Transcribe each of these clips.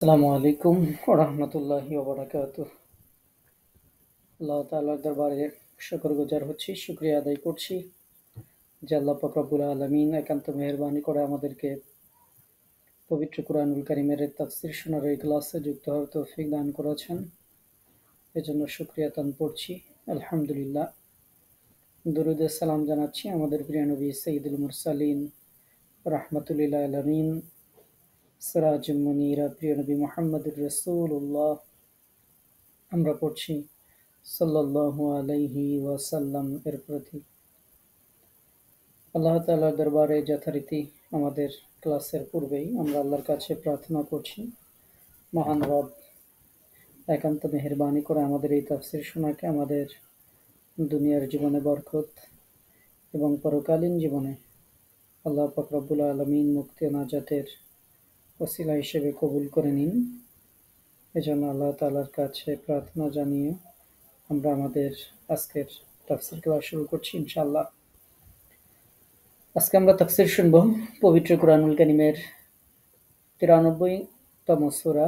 আসসালামু আলাইকুম রহমতুল্লাহি ওবারাকাতুহ। আল্লাহ তাআলার দরবারে শুকরগুজার হচ্ছি, শুকরিয়া আদায় করছি যে আল্লাহ পাক রব্বুল আলামিন একান্ত মেহেরবানি করে আমাদেরকে পবিত্র কুরআনুল কারীমের তাফসীর শোনার এই ক্লাসে যুক্ত হওয়ার তৌফিক দান করেছেন। এজন্য শুকরিয়া তান পড়ছি, আলহামদুলিল্লাহ। দরুদ ও সালাম জানাচ্ছি আমাদের প্রিয় নবী সাইয়্যিদুল মুরসালিন রাহমাতুল লিল আলামিন সিরাজুম মুনীরা প্রিয় নবী মুহাম্মদুর রাসূলুল্লাহ। আমরা পড়ছি সাল্লাল্লাহু আলাইহি ওয়াসাল্লাম এর প্রতি। আল্লাহ তাআলার দরবারে যথারীতি আমাদের ক্লাসের পূর্বেই আমরা আল্লাহর কাছে প্রার্থনা করছি, মহান রব একান্ত মেহেরবানি করে আমাদের এই তাফসীর শোনাকে আমাদের দুনিয়ার জীবনে বরকত এবং পরকালীন জীবনে আল্লাহ পাক রব্বুল আলামিন মুক্তি ও নাজাতের ওসিলা হিসেবে কবুল করে নিন। এজন্য আল্লাহ তাআলার কাছে প্রার্থনা জানিয়ে আমরা আমাদের আজকের তাফসীর ক্লাস শুরু করছি ইনশাআল্লাহ। আজকে আমরা তাফসীর শুনব পবিত্র কুরআনুল কারীমের 93তম সূরা,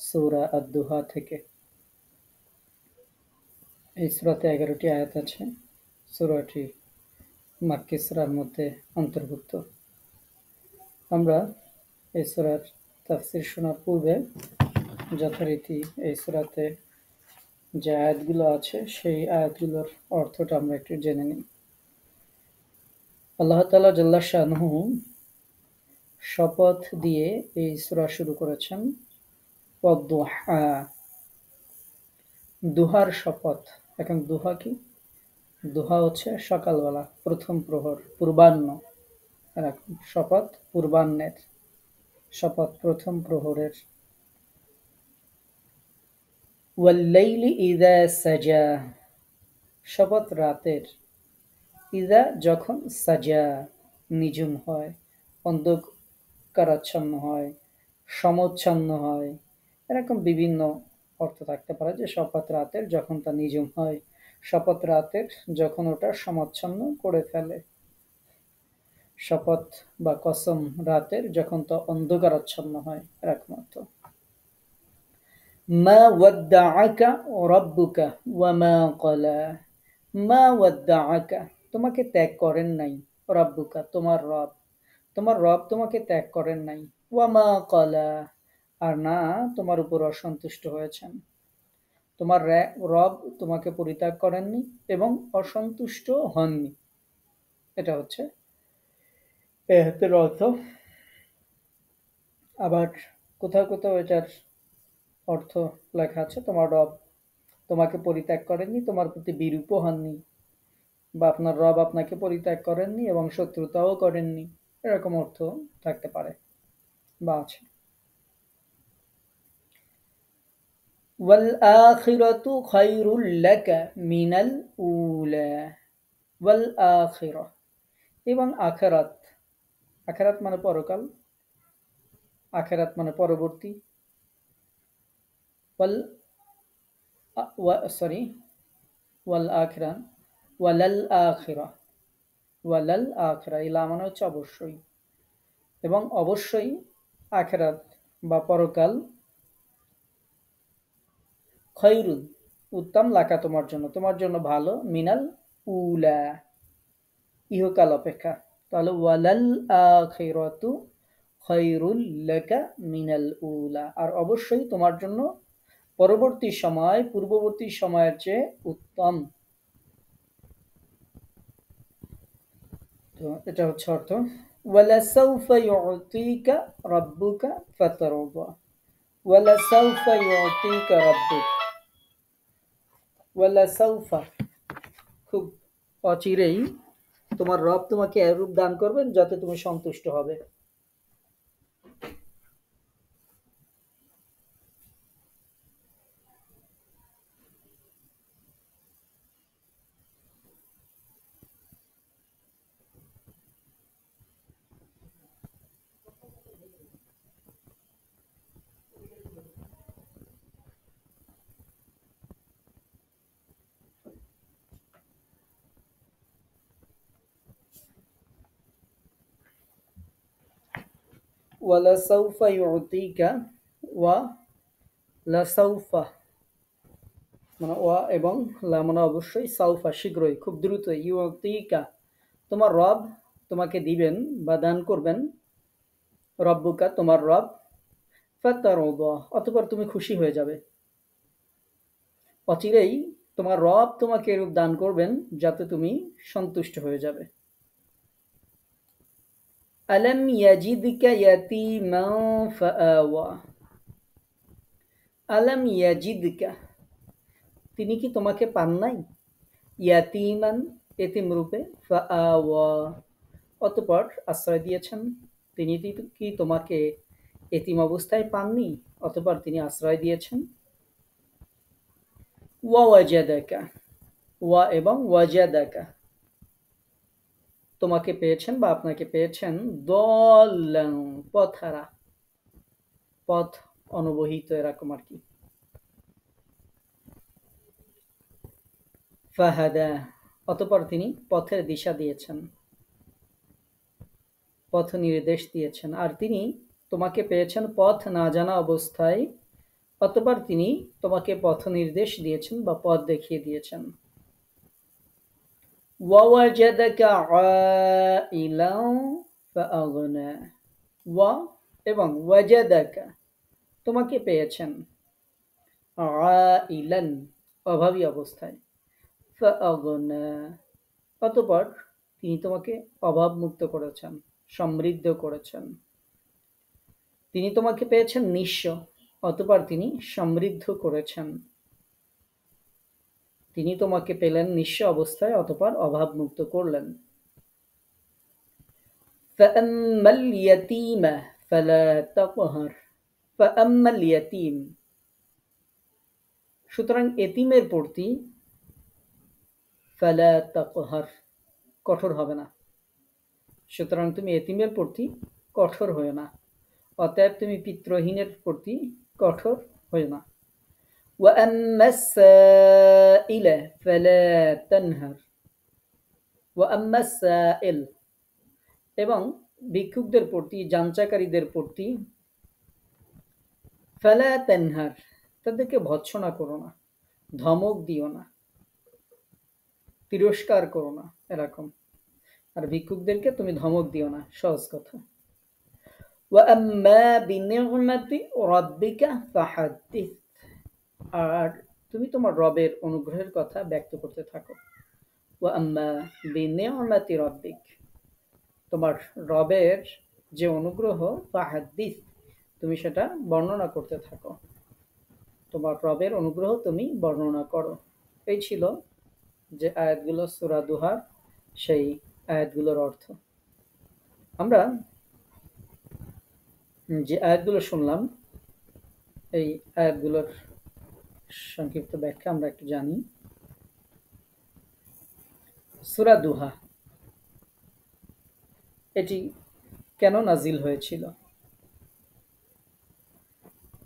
সূরা আদ-দুহা থেকে। এই সূরাতে 11টি আয়াত আছে। সূরাটি মাক্কি সূরার মধ্যে অন্তর্ভুক্ত। আমরা এই সূরার তাফসীর শোনার পূর্বে যথারীতি এই সূরাতে যে আয়াতগুলো আছে সেই আয়াতগুলোর অর্থটা আমরা একটু জেনে নিই। আল্লাহ তাআলা জাল্লা শানুহু শপথ দিয়ে এই সূরা শুরু করেছেন। ওয়াদ-দুহা, দুহার শপথ। এখন দুহা কি? দুহা হচ্ছে সকালবেলা, প্রথম প্রহর, পূর্বাহ্ন। এরকম শপথ পূর্বাহ্নের, শপথ প্রথম প্রহরের। ওয়াল-লাইলি ইযা সাজা, শপথ রাতের। ইযা যখন, সাজা নিঝুম হয়, অন্ধকারাচ্ছন্ন হয়, সমচ্ছন্ন হয়। এরকম বিভিন্ন অর্থ থাকতে পারে যে শপথ রাতের যখন তা নিঝুম হয়, শপথ রাতের যখন ওটা সমচ্ছন্ন করে ফেলে, শপথ বা কসম রাতের যখন তা অন্ধকারাচ্ছন্ন হয়, এরকম অর্থ। মা ওয়াদ্দাআকা রাব্বুকা ওয়া মা ক্বালা, মা ওয়াদ্দাআকা তোমাকে ত্যাগ করেন নাই, রাব্বুকা তোমার রব, তোমার রব তোমাকে ত্যাগ করেন নাই, ওয়া মা ক্বালা আর না তোমার উপর অসন্তুষ্ট হয়েছেন। তোমার রব তোমাকে পরিত্যাগ করেননি এবং অসন্তুষ্ট হননি। এটা হচ্ছে এর অর্থ। আবার কোথাও কোথাও এটার অর্থ লেখা আছে তোমার রব তোমাকে পরিত্যাগ করেননি, তোমার প্রতি বিরূপ হননি, বা আপনার রব আপনাকে পরিত্যাগ করেননি এবং শত্রুতাও করেননি। এরকম অর্থ থাকতে পারে বা আছে। ওয়াল আখিরাতু খায়রুল লাকা মিনাল উলা, ওয়াল আখিরাহ এবং আখিরাত। আখিরাত মানে পরকাল, আখিরাত মানে পরবর্তী। ওয়াল সরি ওয়াল আখিরা, ওয়ালাল আখিরা, ওয়ালাল আখিরা ইলা মানে হচ্ছে অবশ্যই, এবং অবশ্যই আখিরাত বা পরকাল, খৈরুন উত্তম, লাকা তোমার জন্য ভালো, মিনাল উলা ইহকাল অপেক্ষা। তাহলে ওয়ালাল আখিরাতু খৈরুল লাকা মিনাল উলা, আর অবশ্যই তোমার জন্য পরবর্তী সময় পূর্ববর্তী সময়ের চেয়ে উত্তম। তো এটা হচ্ছে অর্থ। ওয়ালাসাউফা ইউতিকা রাব্বুকা ফাতারদা, ওয়ালাসাউফা ইউতিকা রাব্বুক, ওয়ালাসাউফা খুব অচিরেই তোমার রব তোমাকে এরূপ দান করবেন যাতে তুমি সন্তুষ্ট হবে। ওয়ালাসাউফা ইউতিকা ওয়া লাসাউফা, মানে ওয়া এবং লা মানে অবশ্যই, সাউফা শীঘ্রই, খুব দ্রুত, ইউতিকা তোমার রব তোমাকে দিবেন বা দান করবেন, রব্বুকা তোমার রব, ফাতারদা অতঃপর তুমি খুশি হয়ে যাবে। অচিরেই তোমার রব তোমাকে এরূপ দান করবেন যাতে তুমি সন্তুষ্ট হয়ে যাবে। আলাম ইয়াজিদকা ইয়াতীমান ফাআওয়া, আলাম ইয়াজিদকা তিনি কি তোমাকে পান নাই, ইয়াতীমান এতিম রূপে, ফাআওয়া অতঃপর আশ্রয় দিয়েছেন। তিনি কি তোমাকে এতিম অবস্থায় পাননি, অতঃপর তিনি আশ্রয় দিয়েছেন। ওয়া ওয়াজাদাকা, ওয়া এবং ওয়াজাদাকা তোমাকে পেয়েছেন বা আপনাকে পেয়েছেন, দল্লান পথহারা, পথ অনবহিত এরকম আর কি। ফাহাদা অতঃপর তিনি পথের দিশা দিয়েছেন, পথ নির্দেশ দিয়েছেন। আর তিনি তোমাকে পেয়েছেন পথ না জানা অবস্থায়, অতঃপর তিনি তোমাকে পথ নির্দেশ দিয়েছেন বা পথ দেখিয়ে দিয়েছেন। ওয়াওয়াজাদাকা আইলান ফাআগনা, ওয়া এবং ওয়াজাদাকা তোমাকে পেয়েছেন, আইলান অভাবী অবস্থায়, ফাআগনা অতঃপর তিনি তোমাকে অভাব মুক্ত করেছেন, সমৃদ্ধ করেছেন। তিনি তোমাকে পেয়েছেন নিঃস্ব, অতঃপর তিনি সমৃদ্ধ করেছেন। তিনি তোমাকে পেলেন নিঃস্ব অবস্থায়, অতঃপর অভাব মুক্ত করলেন। ফাআম্মাল ইয়াতীমা ফালা তাকহার, ফাআম্মাল ইয়াতীম সুতরাং এতিমের প্রতি, ফালা তাকহার কঠোর হবে না, সুতরাং তুমি এতিমের প্রতি কঠোর হয়ে না, অতএব তুমি পিতৃহীনের প্রতি কঠোর হয়ে না। وأما السائل فلا تنهر, وأما السائل এবং ভিক্ষুকদের প্রতি, যাঞ্চাকারীদের প্রতি, ফালা তানহার তাদেরকে ভৎসনা করো না, ধমক দিও না, তিরস্কার করো না এরকম। আর ভিক্ষুকদেরকে তুমি ধমক দিও না, সহজ কথা। وأما بنعمة ربك فحدث, আর তুমি তোমার রবের অনুগ্রহের কথা ব্যক্ত করতে থাকো। ওয়াম্মা বিনিআমাতি রাব্বিক, তোমার রবের যে অনুগ্রহ, ফাহাদ্দিস তুমি সেটা বর্ণনা করতে থাকো, তোমার রবের অনুগ্রহ তুমি বর্ণনা করো। এই ছিল যে আয়াতগুলো সূরা দুহার সেই আয়াতগুলোর অর্থ। আমরা যে আয়াতগুলো শুনলাম এই আয়াতগুলোর সংক্ষিপ্ত ব্যাখ্যা আমরা একটু জানি। সূরা দুহা এটি কেন নাজিল হয়েছিল?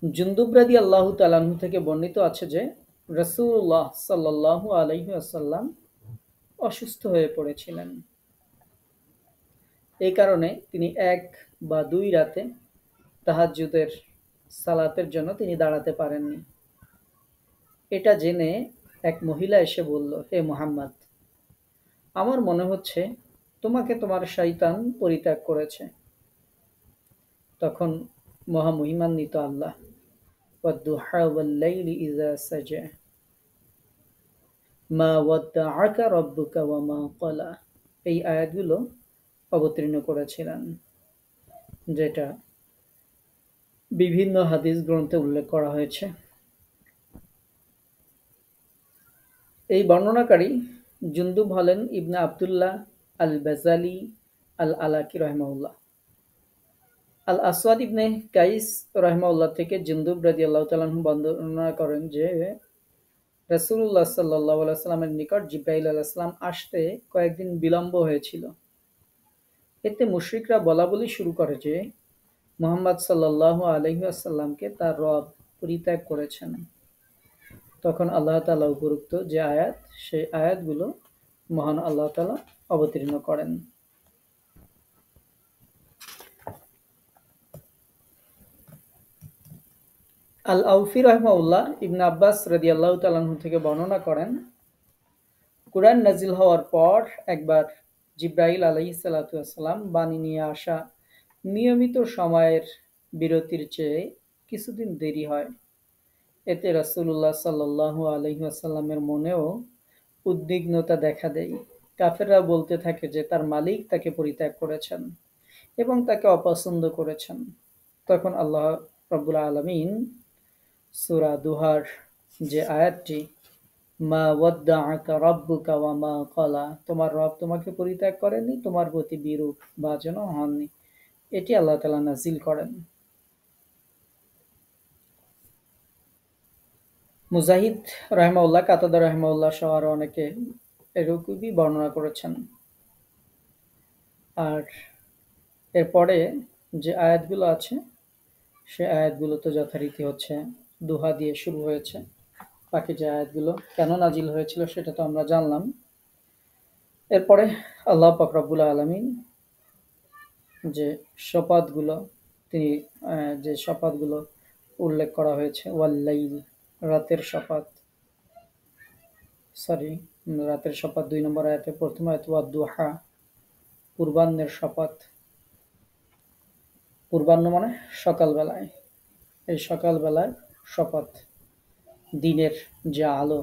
জুনদুব রাদিয়াল্লাহু তাআলা আনহু থেকে বর্ণিত আছে যে রাসূলুল্লাহ সাল্লাল্লাহু আলাইহি ওয়াসাল্লাম অসুস্থ হয়ে পড়েছিলেন। এই কারণে তিনি এক বা দুই রাতে তাহাজ্জুদের সালাতের জন্য তিনি দাঁড়াতে পারেননি। এটা জেনে এক মহিলা এসে বলল, হে মুহাম্মদ, আমার মনে হচ্ছে তোমাকে তোমার শয়তান পরিত্যাগ করেছে। তখন মহামহিমান্বিত আল্লাহ ওয়াদ-দুহা ওয়াল-লাইলি ইযা সাজা মা ওয়াদ্দাআকা রাব্বুকা ওয়া মা ক্বালা এই আয়াতগুলো অবতীর্ণ করেছিলেন, যেটা বিভিন্ন হাদিস গ্রন্থে উল্লেখ করা হয়েছে। এই বর্ণনাকারী জুনদুব হলেন ইবনে আব্দুল্লাহ আল-বাজালি আল-আলাকি রাহিমাহুল্লাহ। আল-আসওয়াদ ইবনে কাইস রাহিমাহুল্লাহ থেকে জুনদুব রাদিয়াল্লাহু তাআলা আনহু বর্ণনা করেন যে রাসূলুল্লাহ সাল্লাল্লাহু আলাইহি ওয়াসাল্লামের নিকট জিবরাইল আলাইহিস সালাম আসতে কয়েকদিন বিলম্ব হয়েছিল। এতে মুশরিকরা বলাবলি শুরু করে যে মুহাম্মদ সাল্লাল্লাহু আলাইহি ওয়াসাল্লামকে তার রব পরিত্যাগ করেছেন। তখন আল্লাহ তাআলা উপরোক্ত যে আয়াত, সেই আয়াতগুলো মহান আল্লাহ তাআলা অবতীর্ণ করেন। আল আউফি রহমাউল্লাহ ইবনে আব্বাস রাদিয়াল্লাহু তাআলা আনহু থেকে বর্ণনা করেন, কুরআন নাজিল হওয়ার পর একবার জিবরাইল আলাইহিস সালাতু ওয়াস সালাম বাণী নিয়ে আসা নিয়মিত সময়ের বিরতির চেয়ে কিছুদিন দেরি হয়। এতে রাসূলুল্লাহ সাল্লাল্লাহু আলাইহি ওয়াসাল্লামের মনেও উদ্বিগ্নতা দেখা দেয়। কাফেররা বলতে থাকে যে তার মালিক তাকে পরিত্যাগ করেছেন এবং তাকে অপছন্দ করেছেন। তখন আল্লাহ রাব্বুল আলামিন সূরা দুহার যে আয়াতটি, মা ওয়াদ্দাআকা রাব্বুকা ওয়া মা ক্বালা, তোমার রব তোমাকে পরিত্যাগ করেননি, তোমার প্রতি বিরূপ ভাজনও হননি, এটি আল্লাহ তাআলা নাজিল করেন। মুজাহিদ রাহিমাহুল্লাহ, কাতাদা রাহিমাহুল্লাহ সহ আরো অনেকে এরকমই বর্ণনা করেছেন। আর এরপরে যে আয়াতগুলো আছে সে আয়াতগুলো তো যথারীতি হচ্ছে দুহা দিয়ে শুরু হয়েছে। বাকি যে আয়াতগুলো কেন নাজিল হয়েছিল সেটা তো আমরা জানলাম। এরপরে আল্লাহ পাক রব্বুল আলামিন যে শপথগুলো তিনি যে শপথগুলো উল্লেখ করা হয়েছে, ওয়াল্লাইল, রাতের শপথ, সরি রাতের শপথ 2 নম্বর আয়াতে, প্রথম আয়াত ওয়াদ-দুহা, পূর্বাহ্নের শপথ। পূর্বাহ্ন মানে সকালবেলায়, এই সকালবেলার শপথ, দিনের যে আলো,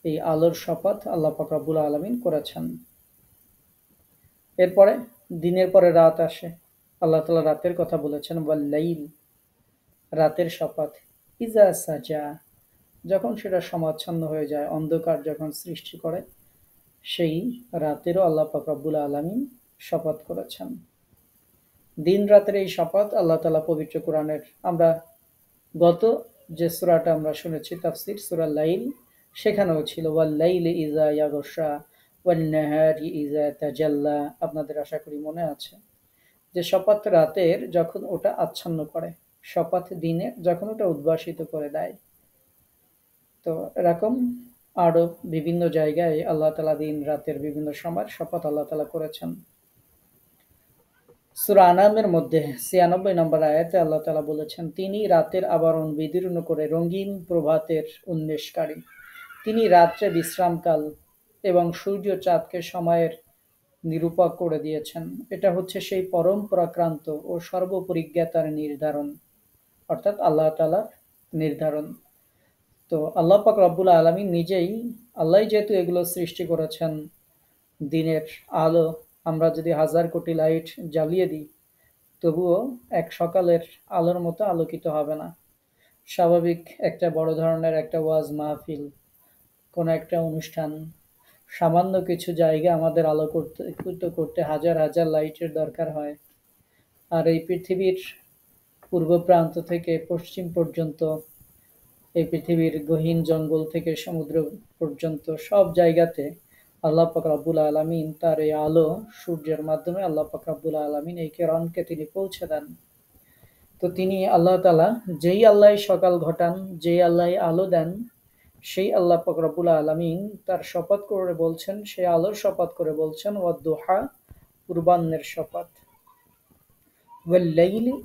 এই আলোর শপথ আল্লাহ পাক রব্বুল আলামিন করেছেন। এরপরে দিনের পরে রাত আসে, আল্লাহ তাআলা রাতের কথা বলেছেন, ওয়াল্লাইল, রাতের শপথ, ইজা সাজা, যখন সেটা সমাচ্ছন্ন হয়ে যায়, অন্ধকার যখন সৃষ্টি করে, সেই রাতেরও আল্লাহ পাক রব্বুল আলামিন শপথ করেছেন। দিন রাতের এই শপথ আল্লাহ তাআলা পবিত্র কোরআনের, আমরা গত যে সূরাটা আমরা শুনেছি তাফসীর সূরা লাইল, সেখানেও ছিল ওয়াল্লাইলি ইযা ইয়াগশা ওয়ান-নাহারি ইযা তাজাল্লা। আপনাদের আশা করি মনে আছে যে শপথ রাতের যখন ওটা আচ্ছন্ন করে, শপথ দিনের যখন ওটা উদ্ভাসিত করে দেয়। তো এরকম আরো বিভিন্ন জায়গায় আল্লাহ তাআলা দিন রাতের বিভিন্ন সময় শপথ আল্লাহ তাআলা করেছেন। সূরা আনামের মধ্যে ৯৬ নম্বর আয়াতে আল্লাহ তাআলা বলেছেন, তিনি রাতের আবরণ বিদীর্ণ করে রঙিন প্রভাতের উন্মেষকারী। তিনি রাত্রে বিশ্রামকাল এবং সূর্য চাঁদকে সময়ের নিরূপক করে দিয়েছেন। এটা হচ্ছে সেই পরম পরাক্রান্ত ও সর্বপরিজ্ঞাতার নির্ধারণ, অর্থাৎ আল্লাহ তাআলার নির্ধারণ। তো আল্লাহ পাক রব্বুল আলামিন নিজেই, আল্লাহই যেহেতু এগুলো সৃষ্টি করেছেন, দিনের আলো আমরা যদি 1000 কোটি লাইট জ্বালিয়ে দিই তবুও এক সকালের আলোর মতো আলোকিত হবে না। স্বাভাবিক একটা বড় ধরনের একটা ওয়াজ মাহফিল, কোনো একটা অনুষ্ঠান, সামান্য কিছু জায়গা আমাদের আলো করতে করতে হাজার হাজার লাইটের দরকার হয়। আর এই পৃথিবীর পূর্ব প্রান্ত থেকে পশ্চিম পর্যন্ত, এই পৃথিবীর গহীন জঙ্গল থেকে সমুদ্র পর্যন্ত সব জায়গাতে আল্লাহ পাক রব্বুল আলামিন তার এই আলো, সূর্যের মাধ্যমে আল্লাহ পাক রব্বুল আলামিন এই কিরণকে তিনি পৌঁছে দেন। তো তিনি আল্লাহ তাআলা, যেই আল্লাহ সকাল ঘটান, যেই আল্লাহ আলো দেন, সেই আল্লাহ পাক রব্বুল আলামিন তার শপথ করে বলছেন, সেই আলোর শপথ করে বলছেন, ওয়াদ-দুহা, পূর্বাহ্নের শপথ, ওয়াল-লাইলি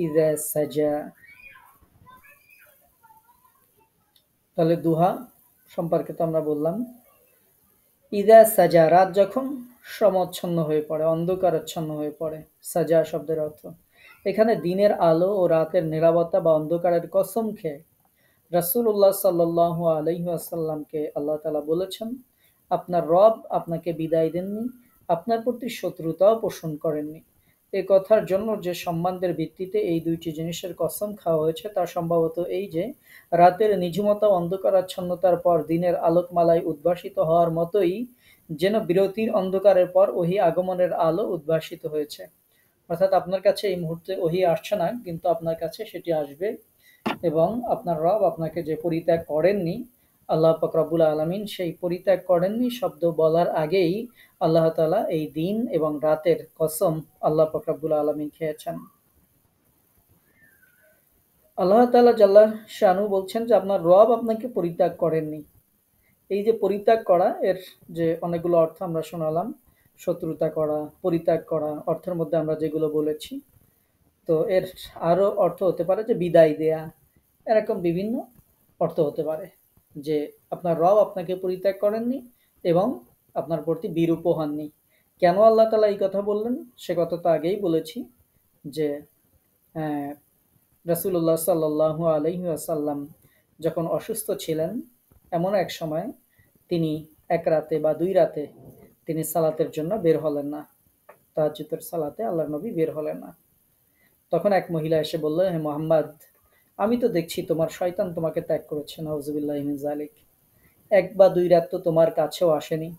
ইযা সাজা। তাহলে দুহা সম্পর্কে তো আমরা বললাম। ইদা সাজা, রাত যখন সমচ্ছন্ন হয়ে পড়ে, অন্ধকারাচ্ছন্ন হয়ে পড়ে। সাজা শব্দের অর্থ এখানে দিনের আলো ও রাতের নীরবতা বা অন্ধকারের কসম খেয়ে রাসূলুল্লাহ সাল্লাল্লাহু আলাইহি ওয়াসাল্লামকে আল্লাহ তাআলা বলেছেন, আপনার রব আপনাকে বিদায় দেননি, আপনার প্রতি শত্রুতাও পোষণ করেননি। এ কথার জন্য যে সম্মানদের ভিত্তিতে এই দুইটি জিনিসের কসম খাওয়া হয়েছে তা সম্ভবত এই যে, রাতের নিঝুমতা ও অন্ধকারাচ্ছন্নতার পর দিনের আলোকমালায় উদ্ভাসিত হওয়ার মতোই যেন বিরতির অন্ধকারের পর ওহী আগমনের আলো উদ্ভাসিত হয়েছে। অর্থাৎ আপনার কাছে এই মুহূর্তে ওহী আসছে না, কিন্তু আপনার কাছে সেটি আসবে। এবং আপনার রব আপনাকে যে পরিত্যাগ করেননি, আল্লাহ পাক রব্বুল আলামিন সেই পরিত্যাগ করেননি শব্দ বলার আগেই আল্লাহ তাআলা এই দিন এবং রাতের কসম আল্লাহ পাক রব্বুল আলামিন খেয়েছেন। আল্লাহ তাআলা জাল্লা শানু বলছেন যে আপনার রব আপনাকে পরিত্যাগ করেননি। এই যে পরিত্যাগ করা, এর যে অনেকগুলো অর্থ আমরা শোনালাম, শত্রুতা করা, পরিত্যাগ করা, অর্থের মধ্যে আমরা যেগুলো বলেছি, তো এর আরো অর্থ হতে পারে যে বিদায় দেয়া, এরকম বিভিন্ন অর্থ হতে পারে যে আপনার রব আপনাকে পরিত্যাগ করেননি এবং আপনার প্রতি বিরূপ হননি। কেন আল্লাহ তাআলা এই কথা বললেন সে কথা তো আগেই বলেছি যে রাসূলুল্লাহ সাল্লাল্লাহু আলাইহি ওয়াসাল্লাম যখন অসুস্থ ছিলেন, এমন এক সময় তিনি এক রাতে বা দুই রাতে তিনি সালাতের জন্য বের হলেন না। তাহাজ্জুদের সালাতে আল্লাহর নবী বের হলেন না। তখন এক মহিলা এসে বলল, হে মোহাম্মদ, আমি তো দেখছি তোমার শয়তান তোমাকে ত্যাগ করেছে, নাউযুবিল্লাহি মিন যালিক। এক বা দুই রাত তো তোমার কাছেও আসেনি।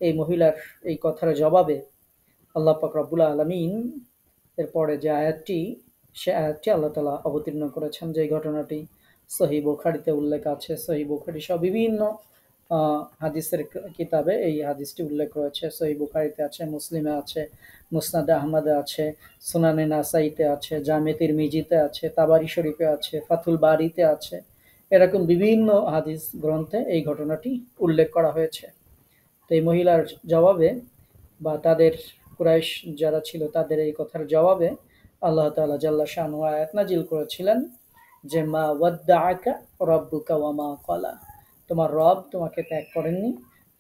এই মহিলার এই কথার জবাবে আল্লাহ পাক রব্বুল আলামিন এরপরে যে আয়াতটি, সে আয়াতটি আল্লাহ তাআলা অবতীর্ণ করেছেন, যে ঘটনাটি সহিহ বুখারীতে উল্লেখ আছে। সহিহ বুখারী সহ বিভিন্ন হাদিসের কিতাবে এই হাদিসটি উল্লেখ রয়েছে। সহিহ বুখারীতে আছে, মুসলিমে আছে, মুসনাদে আহমদে আছে, সুনানে নাসাইতে আছে, জামে তিরমিজিতে আছে, তাবারি শরীফে আছে, ফাথুল বারিতে আছে। এরকম বিভিন্ন হাদিস গ্রন্থে এই ঘটনাটি উল্লেখ করা হয়েছে। তো এই মহিলার জবাবে বা তাদের কুরাইশ যারা ছিল তাদের এই কথার জবাবে আল্লাহ তাআলা জাল্লা শানহু আয়াত নাজিল করেছিলেন যে মা ওয়াদ্দাআকা রাব্বুকা ওয়া মা ক্বালা, তোমার রব তোমাকে ত্যাগ করেননি,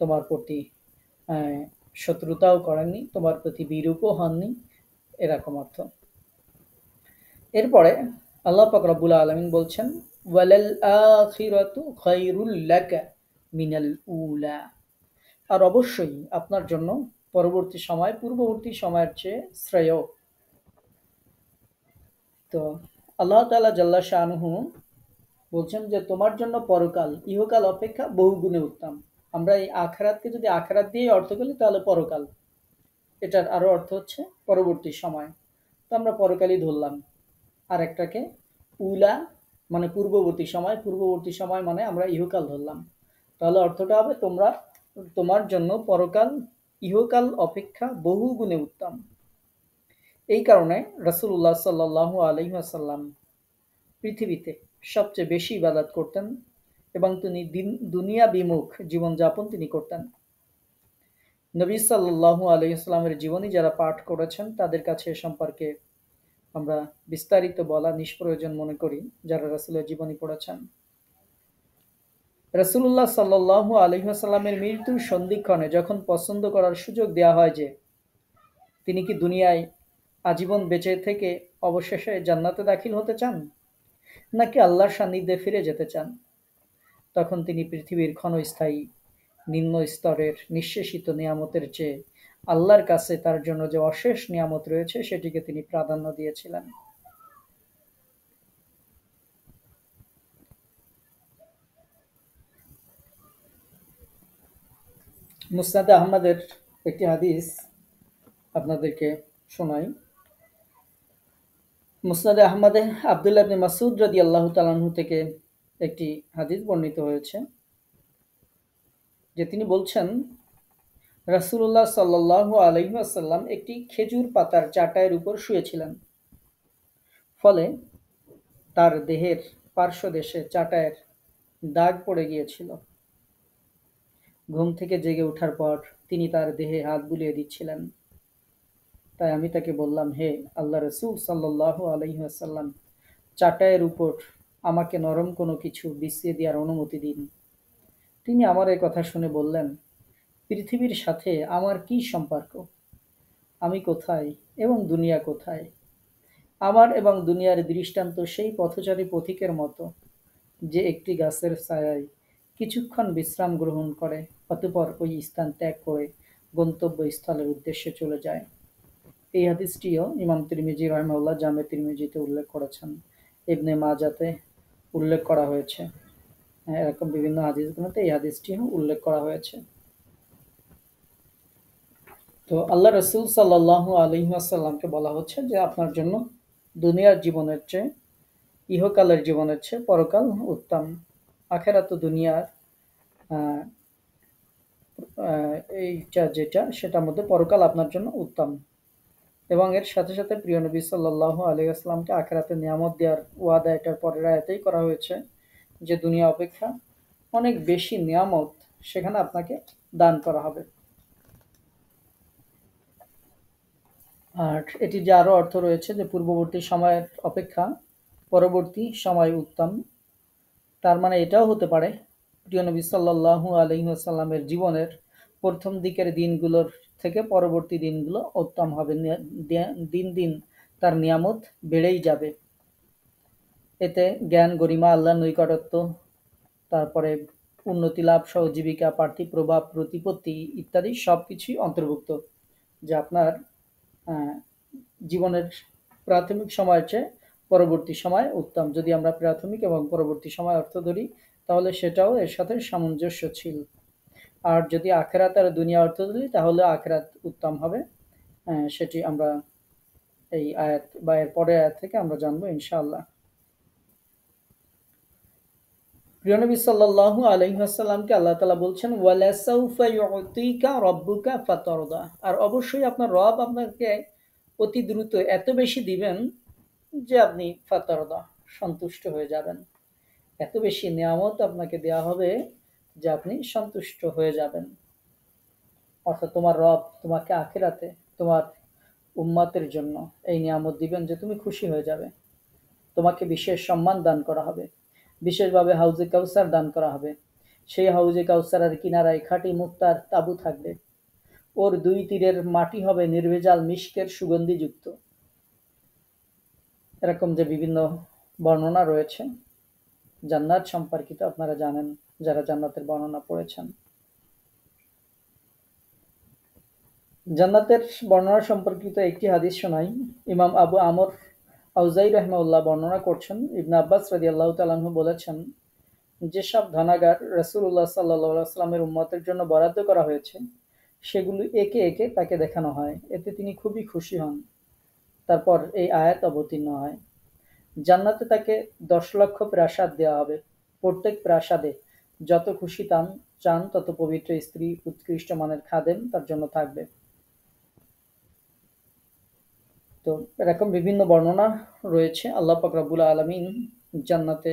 তোমার প্রতি আহ, শত্রুতাও করেননি, তোমার প্রতি বিরূপও হননি, এরকম অর্থ। এরপরে আল্লাহ পাক রব্বুল আলামিন বলছেন ওয়ালাল আখিরাতু খায়রুল লাকা মিনাল উলা, আর অবশ্যই আপনার জন্য পরবর্তী সময় পূর্ববর্তী সময়ের চেয়ে শ্রেয়। তো আল্লাহ তাআলা জাল্লা শানহু বলছেন যে তোমার জন্য পরকাল ইহকাল অপেক্ষা বহুগুণে উত্তম। আমরা এই আখিরাতকে যদি আখিরাত দিয়ে অর্থ করি তাহলে পরকাল, এটার আরো অর্থ হচ্ছে পরবর্তী সময়। তো আমরা পরকালই ধরলাম। আর একটাকে উলা মানে পূর্ববর্তী সময়, পূর্ববর্তী সময় মানে আমরা ইহকাল ধরলাম। তাহলে অর্থটা হবে তোমার জন্য পরকাল ইহকাল অপেক্ষা বহু গুণে উত্তম। এই কারণে রাসূলুল্লাহ সাল্লাল্লাহু আলাইহি ওয়াসাল্লাম পৃথিবীতে সবচেয়ে বেশি ইবাদত করতেন এবং তিনি দুনিয়া বিমুখ জীবনযাপন তিনি করতেন। নবী সাল্লাল্লাহু আলাইহি ওয়াসাল্লামের জীবনী যারা পাঠ করেছেন তাদের কাছে এ সম্পর্কে আমরা বিস্তারিত বলা নিষ্প্রয়োজন মনে করি, যারা রাসূলের জীবনী পড়েছেন। রাসূলুল্লাহ সাল্লাল্লাহু আলাইহি ওয়াসাল্লামের মৃত্যুর সন্ধিক্ষণে যখন পছন্দ করার সুযোগ দেওয়া হয় যে তিনি কি দুনিয়ায় আজীবন বেঁচে থেকে অবশেষে জান্নাতে দাখিল হতে চান নাকি আল্লাহর সান্নিধ্যে ফিরে যেতে চান, তখন তিনি পৃথিবীর ক্ষণস্থায়ী নিম্ন স্তরের নিঃশেষিত নিয়ামতের চেয়ে আল্লাহর কাছে তার জন্য যে অশেষ নিয়ামত রয়েছে সেটিকে তিনি প্রাধান্য দিয়েছিলেন। মুসনাদে আহমদের একটি হাদিস আপনাদেরকে শোনাই। মুসনাদে আহমদে আব্দুল্লাহ ইবনে মাসউদ রাদিয়াল্লাহু তাআলা আনহু থেকে একটি হাদিস বর্ণিত হয়েছে যে তিনি বলছেন রাসূলুল্লাহ সাল্লাল্লাহু আলাইহি ওয়াসাল্লাম একটি খেজুর পাতার চাটাইয়ের উপর শুয়েছিলেন। ফলে তার দেহের পার্শ্বদেশে চাটাইয়ের দাগ পড়ে গিয়েছিল। ঘুম থেকে জেগে ওঠার পর তিনি তার দেহে হাত বুলিয়ে দিচ্ছিলেন। তাই আমি তাকে বললাম, হে আল্লাহ রাসূল সাল্লাল্লাহু আলাইহি ওয়াসাল্লাম, চাটাইয়ের উপর আমাকে নরম কোনো কিছু বিছিয়ে দেওয়ার অনুমতি দিন। তিনি আমার এই কথা শুনে বললেন, পৃথিবীর সাথে আমার কি সম্পর্ক? আমি কোথায় এবং দুনিয়া কোথায়? আমার এবং দুনিয়ার দৃষ্টান্ত সেই পথচারী পথিকের মতো যে একটি গাছের ছায়ায় কিছুক্ষণ বিশ্রাম গ্রহণ করে অতঃপর ওই স্থান ত্যাগ করে গন্তব্যস্থলের উদ্দেশ্যে চলে যায়। এই হাদিসটিও ইমাম তিরমিজি রাহিমাহুল্লাহ জামে তিরমিজিতে উল্লেখ করেছেন, ইবনে মাজাতে উল্লেখ করা হয়েছে। এরকম বিভিন্ন হাদিসগুলোতে এই হাদিসটিও উল্লেখ করা হয়েছে। তো আল্লাহ রসুল সাল্লাল্লাহু আলাইহি ওয়াসাল্লামকে বলা হচ্ছে যে আপনার জন্য দুনিয়ার জীবনের চেয়ে ইহকালের জীবনের চেয়ে পরকাল উত্তম। আখেরাত দুনিয়ার আহ, এইটা যেটা সেটার মধ্যে পরকাল আপনার জন্য উত্তম। এবং এর সাথে সাথে প্রিয় নবী সাল্লাল্লাহু আলাইহি ওয়াসাল্লামকে আখেরাতে নিয়ামত দেওয়ার ওয়াদা এটার পরের আয়াতেই করা হয়েছে যে দুনিয়া অপেক্ষা অনেক বেশি নিয়ামত সেখানে আপনাকে দান করা হবে। আর এটি যে আরো অর্থ রয়েছে যে পূর্ববর্তী সময়ের অপেক্ষা পরবর্তী সময় উত্তম, তার মানে এটাও হতে পারে প্রিয় নবী সাল্লাল্লাহু আলাইহি ওয়াসাল্লামের জীবনের প্রথম দিকের দিনগুলোর থেকে পরবর্তী দিনগুলো উত্তম হবে, দিন দিন তার নিয়ামত বেড়েই যাবে। এতে জ্ঞান, গরিমা, আল্লাহর নৈকটত্য, তারপরে উন্নতি লাভ সহ জীবিকা, পার্থিব প্রভাব, প্রতিপত্তি ইত্যাদি সবকিছুই অন্তর্ভুক্ত, যা আপনার আহ, জীবনের প্রাথমিক সময়ের চেয়ে পরবর্তী সময় উত্তম। যদি আমরা প্রাথমিক এবং পরবর্তী সময় অর্থ ধরি, তাহলে সেটাও এর সাথে সামঞ্জস্যশীল। আর যদি আখেরাত আর দুনিয়া অর্থ ধরি, তাহলে আখেরাত উত্তম হবে। সেটি আমরা এই আয়াত বা এর পরের আয়াত থেকে আমরা জানবো ইনশাআল্লাহ। প্রিয় নবী সাল্লাল্লাহু আলাইহি ওয়াসাল্লামকে আল্লাহ তাআলা বলছেন, ওয়ালাসাউফা ইউতিকা রাব্বুকা ফাতারদা, আর অবশ্যই আপনার রব আপনাকে অতি দ্রুত এত বেশি দিবেন যে আপনি ফাতারদা, সন্তুষ্ট হয়ে যাবেন। এত বেশি নিয়ামত আপনাকে দেয়া হবে যে আপনি সন্তুষ্ট হয়ে যাবেন। অর্থাৎ তোমার রব তোমাকে আখিরাতে তোমার উম্মাতের জন্য এই নিয়ামত দিবেন যে তুমি খুশি হয়ে যাবে। তোমাকে বিশেষ সম্মান দান করা হবে, বিশেষভাবে হাউজে কাউসার দান করা হবে। সেই হাউজে কাউসারের কিনারায় খাঁটি মুক্তার তাঁবু থাকবে। ওর দুই তীরের মাটি হবে নির্ভেজাল মিশকের সুগন্ধিযুক্ত। এরকম যে বিভিন্ন বর্ণনা রয়েছে জান্নাত সম্পর্কিত, আপনারা জানেন যারা জান্নাতের বর্ণনা পড়েছেন। জান্নাতের বর্ণনা সম্পর্কিত একটি হাদিস শোনাই। ইমাম আবু আমর আউজাই রাহমাহুল্লাহ বর্ণনা করছেন, ইবনে আব্বাস রাদিয়াল্লাহু তাআলা আনহু বলেছেন, যেসব ধনাগার রাসূলুল্লাহ সাল্লাল্লাহু আলাইহি ওয়াসাল্লামের উম্মতের জন্য বরাদ্দ করা হয়েছে, সেগুলো একে একে তাকে দেখানো হয়। এতে তিনি খুবই খুশি হন। তারপর এই আয়াত অবতীর্ণ হয়, জান্নাতে তাকে 10 লক্ষ প্রাসাদ দেওয়া হবে। প্রত্যেক প্রাসাদে যত খুশি চান তত পবিত্র স্ত্রী, উৎকৃষ্ট মানের খাদেম তার জন্য থাকবে। তো এরকম বিভিন্ন বর্ণনা রয়েছে। আল্লাহ পাক রব্বুল আলামিন জান্নাতে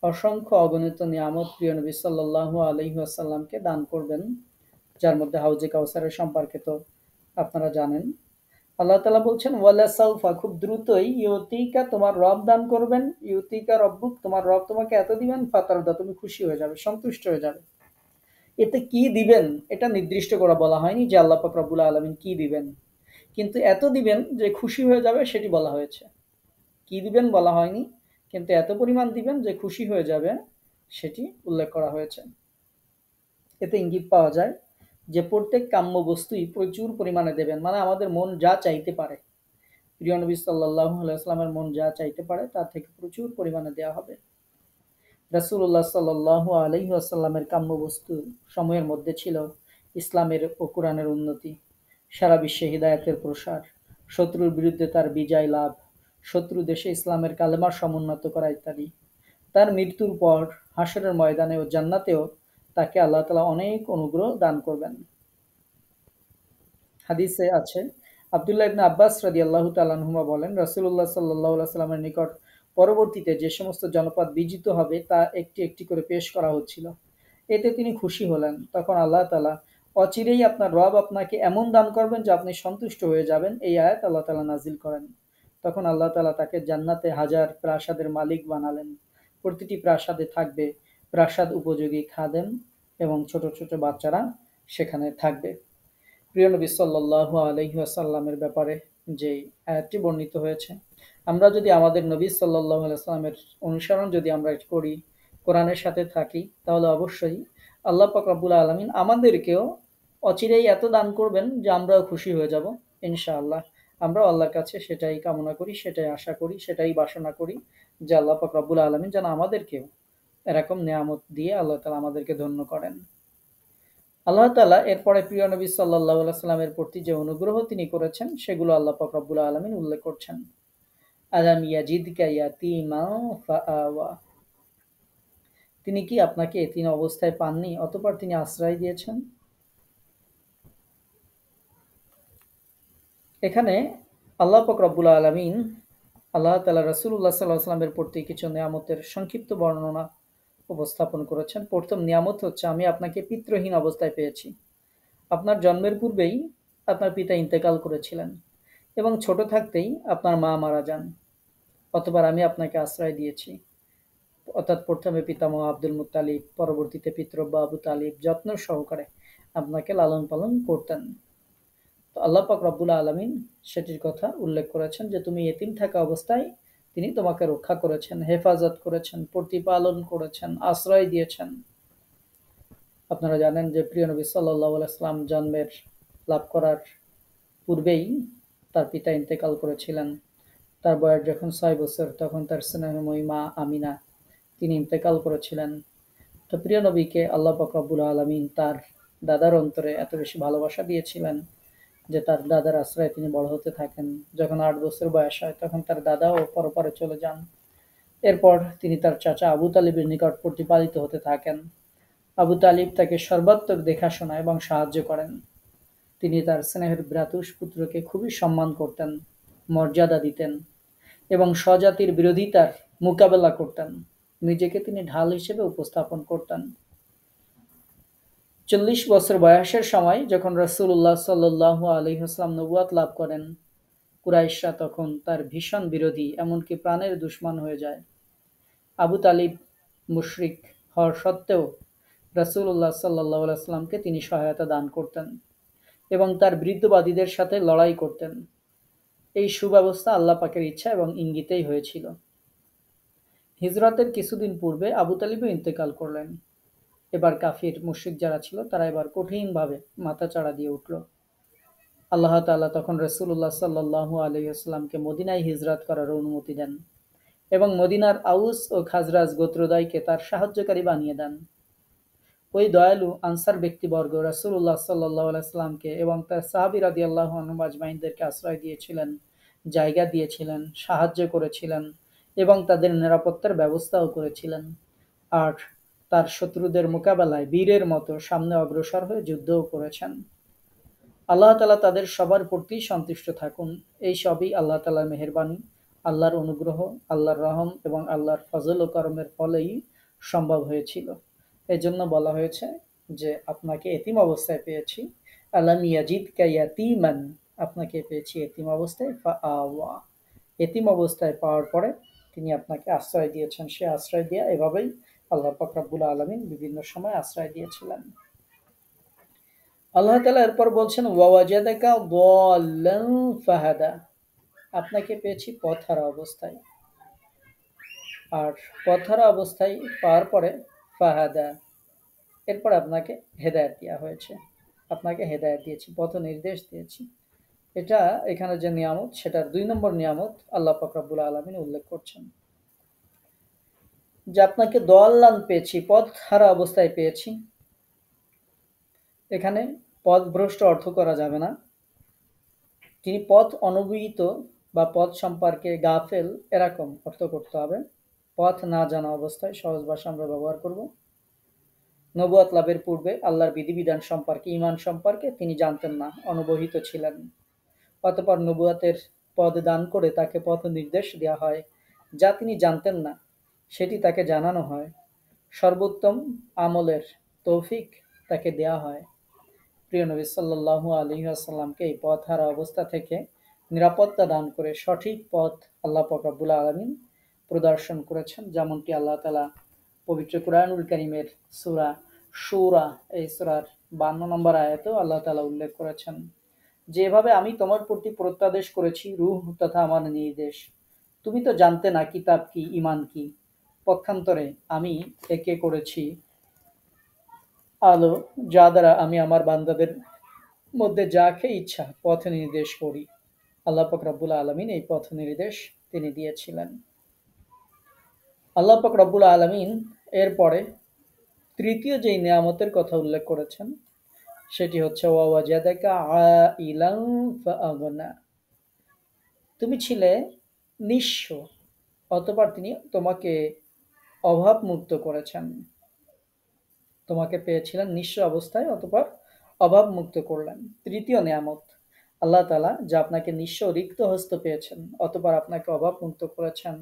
অসংখ্য অগণিত নিয়ামত প্রিয় নবী সাল্লাল্লাহু আলাইহি ওয়াসাল্লামকে দান করবেন, যার মধ্যে হাউজে কাউসারের সম্পর্কে তো আপনারা জানেন। আল্লাহ তাআলা বলছেন, ওয়ালা সাউফা, খুব দ্রুতই, ইউতিকা, তোমার রব দান করবেন, ইউতিকা রব্বুক, তোমার রব তোমাকে এত দিবেন, ফাতারদা, তুমি খুশি হয়ে যাবে, সন্তুষ্ট হয়ে যাবে। এতে কি দিবেন এটা নির্দিষ্ট করে বলা হয়নি যে আল্লাহ পাক রব্বুল আলামিন কি দিবেন, কিন্তু এত দিবেন যে খুশি হয়ে যাবে সেটি বলা হয়েছে। কি দিবেন বলা হয়নি, কিন্তু এত পরিমাণ দিবেন যে খুশি হয়ে যাবে সেটি উল্লেখ করা হয়েছে। এতে ইঙ্গিত পাওয়া যায় যে প্রত্যেক কাম্য বস্তুই প্রচুর পরিমাণে দেবেন, মানে আমাদের মন যা চাইতে পারে, প্রিয় নবী সাল্লাল্লাহু আলাইহি ওয়াসাল্লামের মন যা চাইতে পারে তার থেকে প্রচুর পরিমাণে দেওয়া হবে। রাসূলুল্লাহ সাল্লাল্লাহু আলাইহি ওয়াসাল্লামের কাম্য বস্তু সময়ের মধ্যে ছিল ইসলামের ও কোরআনের উন্নতি, সারা বিশ্বে হিদায়াতের প্রসার, শত্রুর বিরুদ্ধে তার বিজয় লাভ, শত্রু দেশে ইসলামের কালেমা সমুন্নত করা ইত্যাদি। তার মৃত্যুর পর হাসরের ময়দানে ও জান্নাতেও তাকে আল্লাহ তাআলা অনেক অনুগ্রহ দান করবেন। হাদিসে আছে, আব্দুল্লাহ ইবনে আব্বাস রাদিয়াল্লাহু তাআলা আনহুমা বলেন, রাসূলুল্লাহ সাল্লাল্লাহু আলাইহি ওয়াসাল্লামের নিকট পরবর্তীতে যে সমস্ত জনপদ বিজিত হবে তা একটি একটি করে পেশ করা হচ্ছিল। এতে তিনি খুশি হলেন। তখন আল্লাহ তাআলা, অচিরেই আপনার রব আপনাকে এমন দান করবেন যে আপনি সন্তুষ্ট হয়ে যাবেন, এই আয়াত আল্লাহ তাআলা নাজিল করেন। তখন আল্লাহ তাআলা তাকে জান্নাতে হাজার প্রাসাদের মালিক বানালেন। প্রতিটি প্রাসাদে থাকবে প্রাসাদ উপযোগী খাদেম এবং ছোট ছোট বাচ্চারা সেখানে থাকবে। প্রিয় নবী সাল্লাল্লাহু আলাইহি ওয়াসাল্লামের ব্যাপারে যে আয়াতটি বর্ণিত হয়েছে, আমরা যদি আমাদের নবী সাল্লাল্লাহু আলাইহি ওয়াসাল্লামের অনুসরণ যদি আমরা করি, কোরআনের সাথে থাকি, তাহলে অবশ্যই আল্লাহ পাক রব্বুল আলামিন আমাদেরকেও অচিরেই এত দান করবেন যে আমরাও খুশি হয়ে যাব ইনশাআল্লাহ। আমরা আল্লাহর কাছে সেটাই কামনা করি, সেটাই আশা করি, সেটাই বাসনা করি যে আল্লাহ পাক রব্বুল আলামিন যেন আমাদেরকেও এরকম নিয়ামত দিয়ে আল্লাহ তাআলা আমাদেরকে ধন্য করেন। আল্লাহ তাআলা এরপরে প্রিয় নবী সাল্লাল্লাহু আলাইহি ওয়াসাল্লামের প্রতি যে অনুগ্রহ তিনি করেছেন সেগুলো আল্লাহ পাক রব্বুল আলামিন উল্লেখ করছেন। আলাম ইয়াজিদকা ইয়াতীমান ফাআওয়া, তিনি কি আপনাকে এতিম অবস্থায় পাননি, অতঃপর তিনি আশ্রয় দিয়েছেন। এখানে আল্লাহ পাক রব্বুল আলামিন আল্লাহ তাআলা রাসূলুল্লাহ সাল্লাল্লাহু আলাইহি ওয়াসাল্লামের প্রতি কিছু নিয়ামতের সংক্ষিপ্ত বর্ণনা উপস্থাপন করেছেন। প্রথম নিয়ামত হচ্ছে, আমি আপনাকে পিতৃহীন অবস্থায় পেয়েছি। আপনার জন্মের পূর্বেই আপনার পিতা ইন্তেকাল করেছিলেন এবং ছোট থাকতেই আপনার মা মারা যান। অতঃপর আমি আপনাকে আশ্রয় দিয়েছি। অর্থাৎ প্রথমে পিতামহ আব্দুল মুত্তালিব, পরবর্তীতে পিতৃব্য আবু তালিব যত্ন সহকারে আপনাকে লালন পালন করতেন। তো আল্লাহ পাক রব্বুল আলামিন সেটির কথা উল্লেখ করেছেন যে তুমি এতিম থাকা অবস্থায় তিনি তোমাকে রক্ষা করেছেন, হেফাজত করেছেন, প্রতিপালন করেছেন, আশ্রয় দিয়েছেন। আপনারা জানেন যে প্রিয় নবী সাল্লাল্লাহু আলাইহি ওয়াসাল্লাম জন্মের লাভ করার পূর্বেই তার পিতা ইন্তেকাল করেছিলেন। তার বয়স যখন 6 বছর তখন তার স্নেহময়ী মা আমিনা তিনি ইন্তেকাল করেছিলেন। তো প্রিয় নবীকে আল্লাহ পাক রব্বুল আলামিন তার দাদার অন্তরে এত বেশি ভালোবাসা দিয়েছিলেন যে তার দাদার আশ্রয়ে তিনি বড় হতে থাকেন। যখন 8 বছর বয়স হয় তখন তার দাদাও পরপারে চলে যান। এরপর তিনি তার চাচা আবু তালিবের নিকট প্রতিপালিত হতে থাকেন। আবু তালিব তাকে সর্বাত্মক দেখাশোনা এবং সাহায্য করেন। তিনি তার স্নেহের ভ্রাতুষ পুত্রকে খুবই সম্মান করতেন, মর্যাদা দিতেন এবং স্বজাতির বিরোধিতার মোকাবেলা করতেন। নিজেকে তিনি ঢাল হিসেবে উপস্থাপন করতেন। 40 বছর বয়সের সময় যখন রাসূলুল্লাহ সাল্লাল্লাহু আলাইহি ওয়াসাল্লাম নবুয়ত লাভ করেন, কুরাইশরা তখন তার ভীষণ বিরোধী, এমনকি প্রাণের দুশমন হয়ে যায়। আবু তালিব মুশরিক হওয়ার সত্ত্বেও রাসূলুল্লাহ সাল্লাল্লাহু আলাইহি ওয়াসাল্লামকে তিনি সহায়তা দান করতেন এবং তার বিরুদ্ধবাদীদের সাথে লড়াই করতেন। এই সুব্যবস্থা আল্লাহ পাকের ইচ্ছা এবং ইঙ্গিতেই হয়েছিল। হিজরতের কিছুদিন পূর্বে আবু তালিবও ইন্তেকাল করলেন। এবার কাফির মুশরিক যারা ছিল তারা এবার কঠিনভাবে মাথাচাড়া দিয়ে উঠল। আল্লাহ তাআলা তখন রাসূলুল্লাহ সাল্লাল্লাহু আলাইহি ওয়াসাল্লামকে মদিনায় হিজরত করার অনুমতি দেন এবং মদিনার আউস ও খাজরাজ গোত্রদ্বয়কে তার সাহায্যকারী বানিয়ে দেন। ওই দয়ালু আনসার ব্যক্তিবর্গ রাসূলুল্লাহ সাল্লাল্লাহু আলাইহি ওয়াসাল্লামকে এবং তার সাহাবী রাদিয়াল্লাহু আনহুম আজমাইনদেরকে আশ্রয় দিয়েছিলেন, জায়গা দিয়েছিলেন, সাহায্য করেছিলেন এবং তাদের নিরাপত্তার ব্যবস্থাও করেছিলেন। আর তার শত্রুদের মোকাবেলায় বীরের মতো সামনে অগ্রসর হয়ে যুদ্ধও করেছেন। আল্লাহ তাআলা তাদের সবার প্রতি সন্তুষ্ট থাকুন। এই সবই আল্লাহ তাআলার মেহেরবানি, আল্লাহর অনুগ্রহ, আল্লাহর রহম এবং আল্লাহর ফজল ও করমের ফলেই সম্ভব হয়েছিল। এজন্য বলা হয়েছে যে আপনাকে এতিম অবস্থায় পেয়েছি। আলাম ইয়াজিদকা ইয়াতীমান, আপনাকে পেয়েছি এতিম অবস্থায় ফাআওয়া। এতিম অবস্থায় পাওয়ার পরে তিনি আপনাকে আশ্রয় দিয়েছেন। সে আশ্রয় দেয়া এভাবেই আল্লাহ পাক রব্বুল আলামিন বিভিন্ন সময় আশ্রয় দিয়েছিলেন। আল্লাহ তাআলা এরপর বলছেন ওয়াওয়াজাদাকা দাল্লান ফাহাদা, আপনাকে পেয়েছি পথহারা অবস্থায়। আর পথহারা অবস্থায় পাওয়ার পরে ফাহাদা, এরপর আপনাকে হেদায়েত দেওয়া হয়েছে। আপনাকে হেদায়েত দিয়েছি, পথ নির্দেশ দিয়েছি। এটা এখানে যে নিয়ামত সেটার 2 নম্বর নিয়ামত আল্লাহ পাক রব্বুল আলামিন উল্লেখ করছেন যে আপনাকে দল্লান পেয়েছি, পথহারা অবস্থায় পেয়েছি। এখানে পথভ্রষ্ট অর্থ করা যাবে না। তিনি পথ অনবহিত বা পথ সম্পর্কে গাফেল এরকম অর্থ করতে হবে। পথ না জানা অবস্থায় সহজ ভাষা আমরা ব্যবহার করব। নবুয়ত লাভের পূর্বে আল্লাহর বিধিবিধান সম্পর্কে, ঈমান সম্পর্কে তিনি জানতেন না, অনবহিত ছিলেন। অতঃপর নবুয়তের পদ দান করে তাকে পথ নির্দেশ দেওয়া হয়, যা তিনি জানতেন না সেটি তাকে জানানো হয়। সর্বোত্তম আমলের তৌফিক তাকে দেয়া হয়। প্রিয় নবী সাল্লাল্লাহু আলাইহি ওয়াসাল্লামকে এই পথহারা অবস্থা থেকে নিরাপত্তা দান করে সঠিক পথ আল্লাহ পাক রব্বুল আলামিন প্রদর্শন করেছেন। যেমনটি আল্লাহ তাআলা পবিত্র কুরআনুল কারীমের সূরা শূরা এই সূরার 52 নম্বর আয়াতেও আল্লাহ তাআলা উল্লেখ করেছেন, যেভাবে আমি তোমার প্রতি প্রত্যাদেশ করেছি রূহ তথা আমার নির্দেশ, তুমি তো জানতে না কিতাব কি, ঈমান কি। পক্ষান্তরে আমি একে করেছি আলো, যা দ্বারা আমি আমার বান্দাদের মধ্যে যাকে ইচ্ছা পথ নির্দেশ করি। আল্লাহ পাক রব্বুল আলামিন এই পথ নির্দেশ তিনি দিয়েছিলেন। আল্লাহ পাক রব্বুল আলামিন এরপরে তৃতীয় যেই নিয়ামতের কথা উল্লেখ করেছেন সেটি হচ্ছে ওয়াওয়াজাদাকা আইলান ফাআগনা, তুমি ছিলে নিঃস্ব, অতঃপর তিনি তোমাকে অভাব মুক্ত করেছেন। তোমাকে পেয়েছিলেন নিঃস্ব অবস্থায়, অতঃপর অভাব মুক্ত করলেন। তৃতীয় নিয়ামত আল্লাহ তাআলা যা আপনাকে নিঃস্ব রিক্ত হস্ত পেয়েছেন, অতঃপর আপনাকে অভাব মুক্ত করেছেন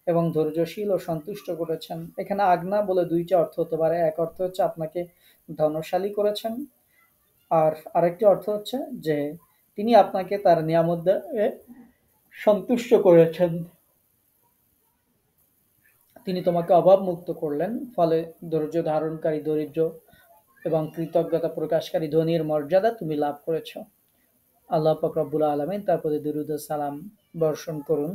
এবং ধৈর্যশীল ও সন্তুষ্ট করেছেন। এখানে আগনা বলে 2টা অর্থ হতে পারে। এক অর্থ হচ্ছে আপনাকে ধনশালী করেছেন, আর আরেকটি অর্থ হচ্ছে যে তিনি আপনাকে তার নিয়ামত দিয়ে সন্তুষ্ট করেছেন। তিনি তোমাকে অভাবমুক্ত করলেন, ফলে ধৈর্য ধারণকারী দরিদ্র এবং কৃতজ্ঞতা প্রকাশকারী ধনীর মর্যাদা তুমি লাভ করেছ। আল্লাহ পাক রব্বুল আলামিন তার প্রতি দুরূদ ও সালাম বর্ষণ করুন।